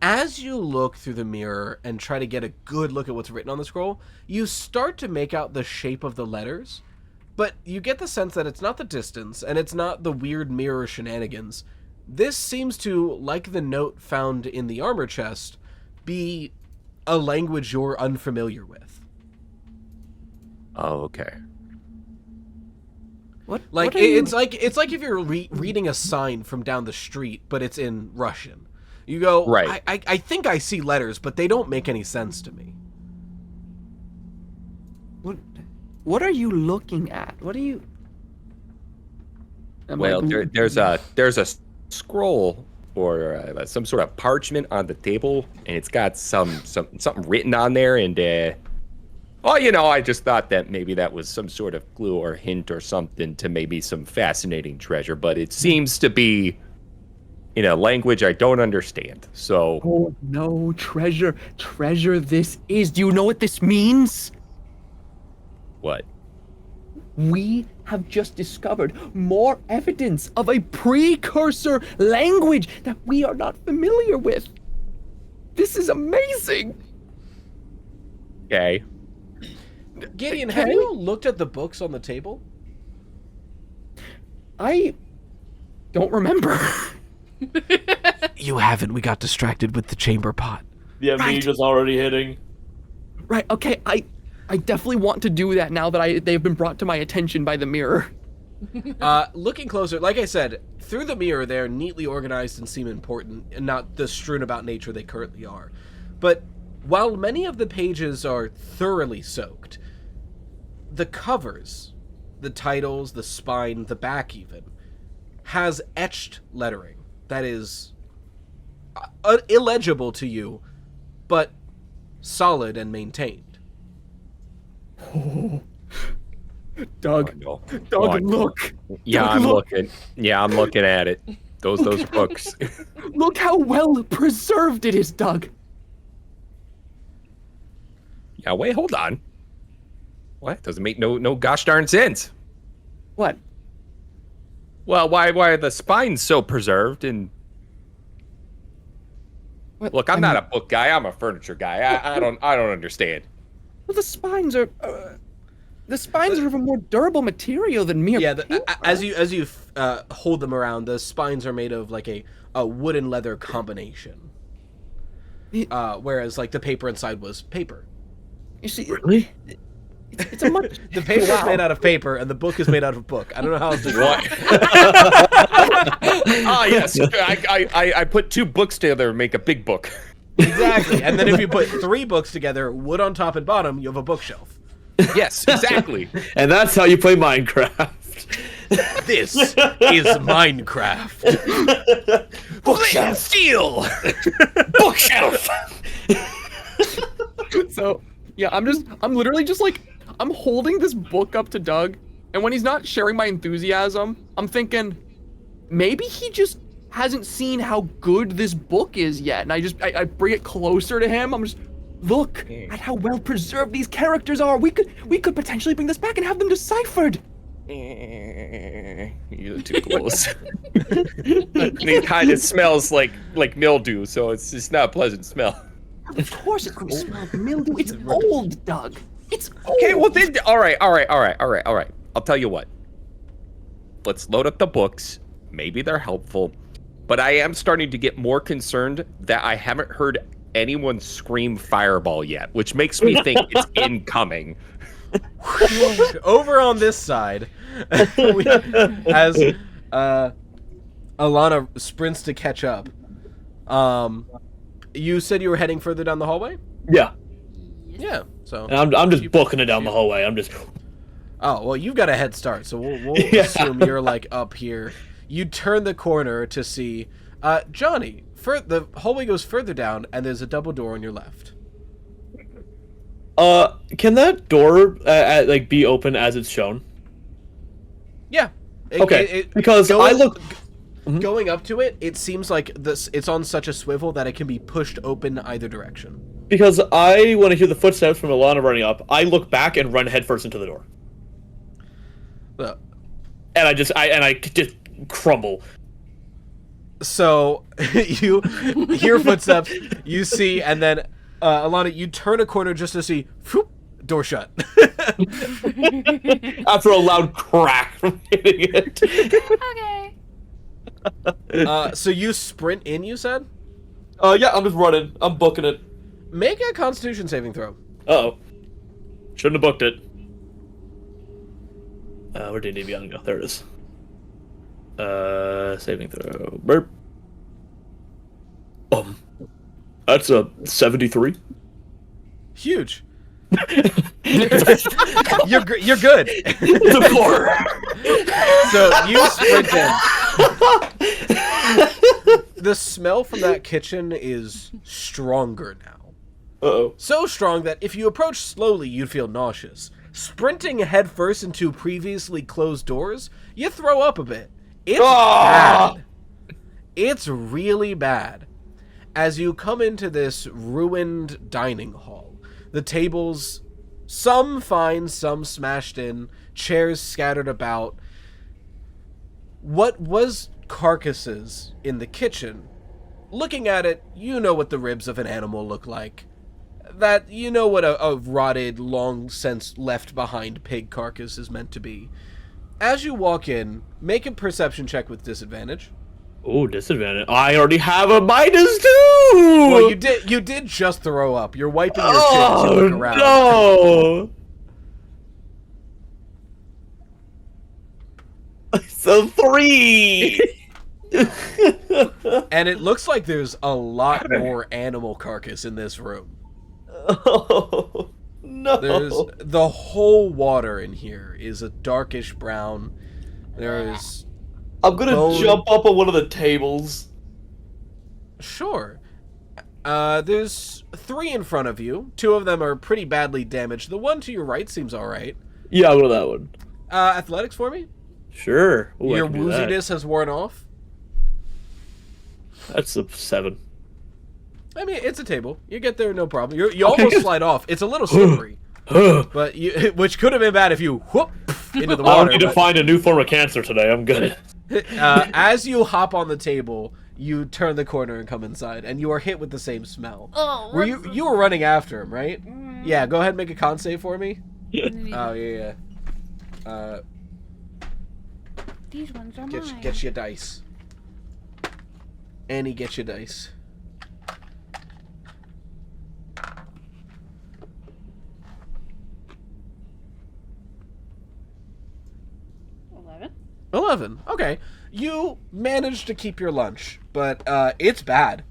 as you look through the mirror and try to get a good look at what's written on the scroll, you start to make out the shape of the letters, but you get the sense that it's not the distance, and it's not the weird mirror shenanigans. This seems to, like the note found in the armor chest, be a language you're unfamiliar with. Oh, okay. Like it's like if you're reading a sign from down the street, but it's in Russian. You go, right. I think I see letters, but they don't make any sense to me. What are you looking at? What are you? Well, there's a scroll or some sort of parchment on the table, and it's got something written on there, and I just thought that maybe that was some sort of clue or hint or something to maybe some fascinating treasure, but it seems to be in a language I don't understand. So. Oh no, treasure this is. Do you know what this means? What? We have just discovered more evidence of a precursor language that we are not familiar with. This is amazing. Okay. Gideon, have you looked at the books on the table? I don't remember. You haven't. We got distracted with the chamber pot. The amnesia's just already hitting. Right, okay, I definitely want to do that now that they've been brought to my attention by the mirror. Looking closer, like I said, through the mirror they're neatly organized and seem important, and not the strewn about nature they currently are. But while many of the pages are thoroughly soaked, the covers, the titles, the spine, the back even, has etched lettering that is illegible to you, but solid and maintained. Oh. Doug, Oh, no. Doug, look. Yeah, Doug, I'm look. looking. Yeah, I'm looking at it. Those are books. Look how well preserved it is, Doug. Yeah, wait, hold on. What? Doesn't make no gosh darn sense. What? Well, why are the spines so preserved and What? look, I'm not a book guy, I'm a furniture guy. I don't understand. Well, the spines are of a more durable material than mere paper. As you hold them around, the spines are made of like a wood and leather combination. Whereas like the paper inside was paper. You see, Really? it's a much. The paper's made out of paper, and the book is made out of a book. I don't know how else to What? Ah, yes. I put 2 books together and make a big book. Exactly. And then if you put 3 books together, wood on top and bottom, you have a bookshelf. Yes, exactly. And that's how you play Minecraft. This is Minecraft. Bookshelf steel. Bookshelf! So, yeah, I'm literally just like, I'm holding this book up to Doug, and when he's not sharing my enthusiasm, I'm thinking, maybe he just hasn't seen how good this book is yet, and I bring it closer to him. I'm just, look at how well preserved these characters are. We could potentially bring this back and have them deciphered. You're too close. And it kind of smells like mildew, so it's just not a pleasant smell. Of course it's going to smell like mildew. It's old, Doug. It's old. Okay, well then, all right. I'll tell you what. Let's load up the books. Maybe they're helpful, but I am starting to get more concerned that I haven't heard anyone scream fireball yet, which makes me think it's incoming. Over on this side, as Alana sprints to catch up. You said you were heading further down the hallway? Yeah. Yeah. So And I'm just booking it down the hallway. I'm just. Oh, well, you've got a head start, so we'll Yeah. assume you're like up here. You turn the corner to see Johnny. The hallway goes further down, and there's a double door on your left. Can that door like be open as it's shown? Yeah. Okay. Because I look. Going up to it, it seems like it's on such a swivel that it can be pushed open either direction. Because I want to hear the footsteps from Alana running up, I look back and run headfirst into the door. And I just crumble. So you hear footsteps, you see, and then Alana, you turn a corner just to see, whoop, door shut. After a loud crack from hitting it. Okay. So you sprint in, you said? Yeah, I'm just running. I'm booking it. Make a Constitution saving throw. Uh-oh. Shouldn't have booked it. Where did Davion go? There it is. Saving throw. Burp. That's a 73. Huge. You're good. It's a 4. So you sprint in. The smell from that kitchen is stronger now. Uh-oh. So strong that if you approach slowly, you'd feel nauseous. Sprinting headfirst into previously closed doors, you throw up a bit. It's bad. It's really bad. As you come into this ruined dining hall, the tables, some fine, some smashed in, chairs scattered about. What was carcasses in the kitchen? Looking at it, you know what the ribs of an animal look like. That you know what a rotted, long since left behind pig carcass is meant to be. As you walk in, make a perception check with disadvantage. Oh, disadvantage. I already have a -2! Well, you did just throw up. You're wiping your chin to look around. No! It's a 3! And it looks like there's a lot more animal carcass in this room. Oh, no. There's the whole water in here is a darkish brown. There's I'm gonna jump up on one of the tables. Sure. There's 3 in front of you. 2 of them are pretty badly damaged. The one to your right seems alright. Yeah, I'll go to that one. Athletics for me? Sure. Ooh, Your wooziness has worn off? That's a 7. I mean, it's a table. You get there, no problem. You almost slide off. It's a little slippery. But which could have been bad if you whoop into the I water. don't need to find a new form of cancer today. I'm good. As you hop on the table, you turn the corner and come inside, and you are hit with the same smell. Oh, Were you were running after him, right? Yeah, go ahead and make a con save for me. Oh, yeah. These ones are mine. Get your dice. Annie, get your dice. $11. 11. Okay. You managed to keep your lunch, but it's bad.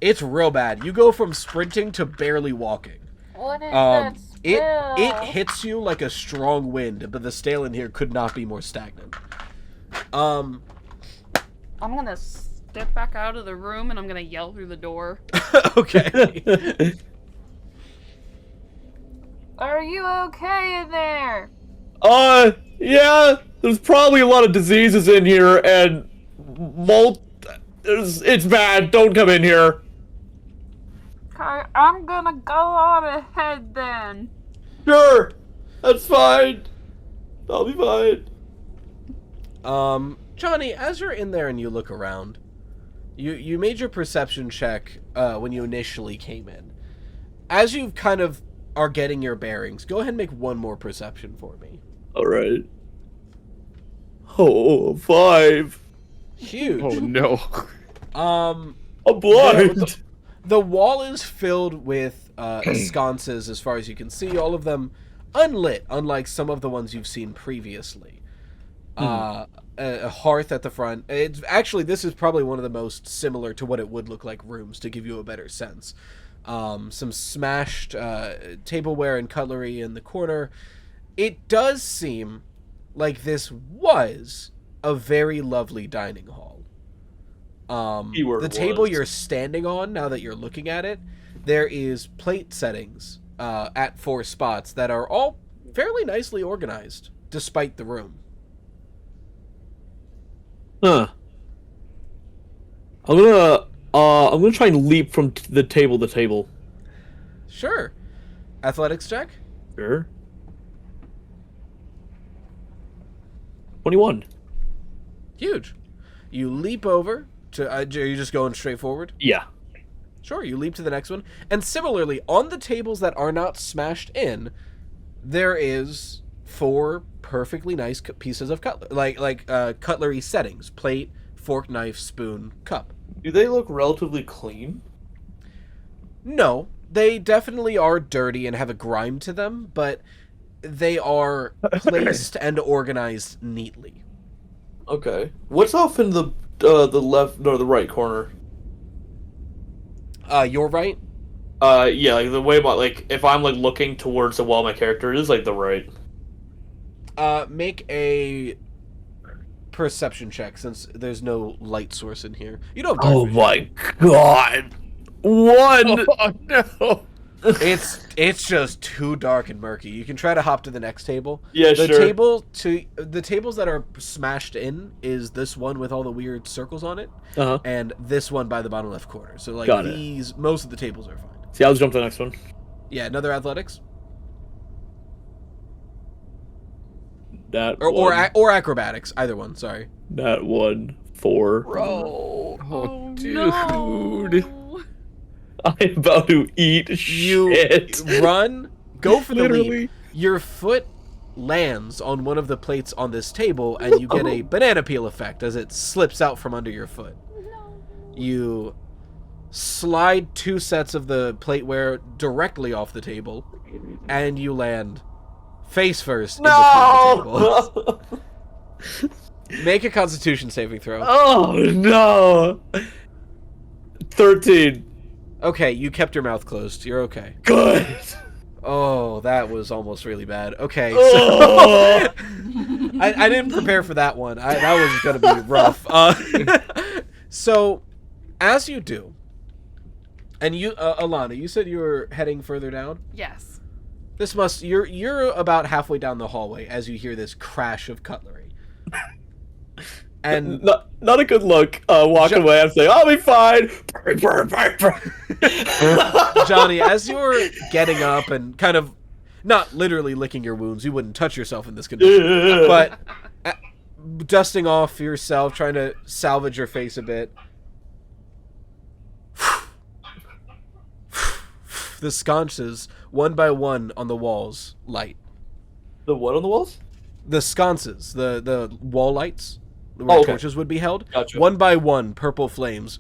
It's real bad. You go from sprinting to barely walking. What is that smell? It hits you like a strong wind, but the stale in here could not be more stagnant. I'm gonna step back out of the room and I'm gonna yell through the door. Okay. Are you okay in there? Yeah. There's probably a lot of diseases in here, and it's bad. Don't come in here. Okay, I'm gonna go on ahead then. Sure. That's fine. I'll be fine. Johnny, as you're in there and you look around, you made your perception check when you initially came in. As you kind of are getting your bearings, go ahead and make one more perception for me. All right. Oh, 5. Huge. Oh no. I'm blind. The wall is filled with sconces as far as you can see, all of them unlit, unlike some of the ones you've seen previously. A hearth at the front. It's actually, this is probably one of the most similar to what it would look like rooms, to give you a better sense. Some smashed tableware and cutlery in the corner. It does seem like this was a very lovely dining hall. The table you're standing on, now that you're looking at it, there is plate settings at 4 spots that are all fairly nicely organized, despite the room. Huh. I'm gonna try and leap from the table to table. Sure. Athletics check. Sure. 21. Huge. You leap over to. Are you just going straight forward? Yeah. Sure. You leap to the next one, and similarly, on the tables that are not smashed in, there is 4 perfectly nice pieces of cutlery settings: plate, fork, knife, spoon, cup. Do they look relatively clean? No, they definitely are dirty and have a grime to them, but they are placed and organized neatly. Okay. What's off in the left or the right corner? You're right. Yeah, like the way if I'm like looking towards the wall my character is like the right. Make a perception check since there's no light source in here. You don't have dark vision. My god. 1. Oh no. It's just too dark and murky. You can try to hop to the next table. Yeah, the sure. The tables that are smashed in is this one with all the weird circles on it, Uh-huh. and this one by the bottom left corner. So like Got it. most of the tables are fine. See, I'll jump to the next one. Yeah, another athletics That or acrobatics, either one. Sorry. That 1, 4. Bro. Oh, dude. no. I'm about to eat You shit. run, go for the Literally. leap. Your foot lands on one of the plates on this table, and you get a banana peel effect as it slips out from under your foot. You slide 2 sets of the plateware directly off the table, and you land face first in between the tables. Make a Constitution saving throw. Oh no. 13. Okay, you kept your mouth closed. You're okay. Good. Oh, that was almost really bad. Okay, so Oh. I didn't prepare for that one. That was going to be rough. So, as you do, and you, Alana, you said you were heading further down? Yes. You're about halfway down the hallway as you hear this crash of cutlery. And Not a good look. Walking away, I'm saying, I'll be fine. Johnny, as you're getting up and kind of not literally licking your wounds, you wouldn't touch yourself in this condition, but dusting off yourself, trying to salvage your face a bit. The sconces, one by one on the walls, light. The what on the walls? The sconces, the wall lights, where torches would be held. Gotcha. One by one, purple flames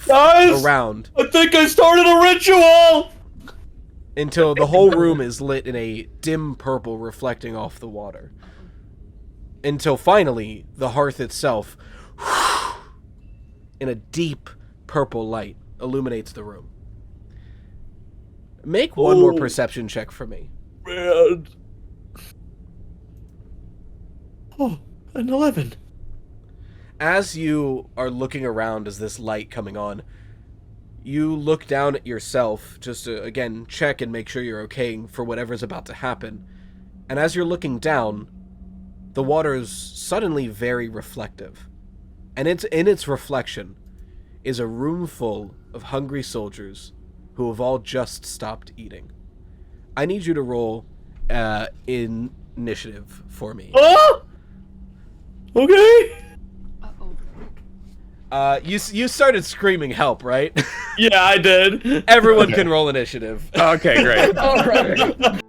Guys, around I think I started a ritual. until the whole room is lit in a dim purple reflecting off the water. Until finally, the hearth itself, in a deep purple light, illuminates the room. Make one more perception check for me. Man. Oh, an 11. As you are looking around as this light coming on, you look down at yourself just to, again, check and make sure you're okay for whatever's about to happen. And as you're looking down, the water is suddenly very reflective. And in its reflection is a room full of hungry soldiers who have all just stopped eating. I need you to roll initiative for me. Oh! Okay. Uh-oh. You started screaming help, right? Yeah, I did. Everyone can roll initiative. Okay, great. All right.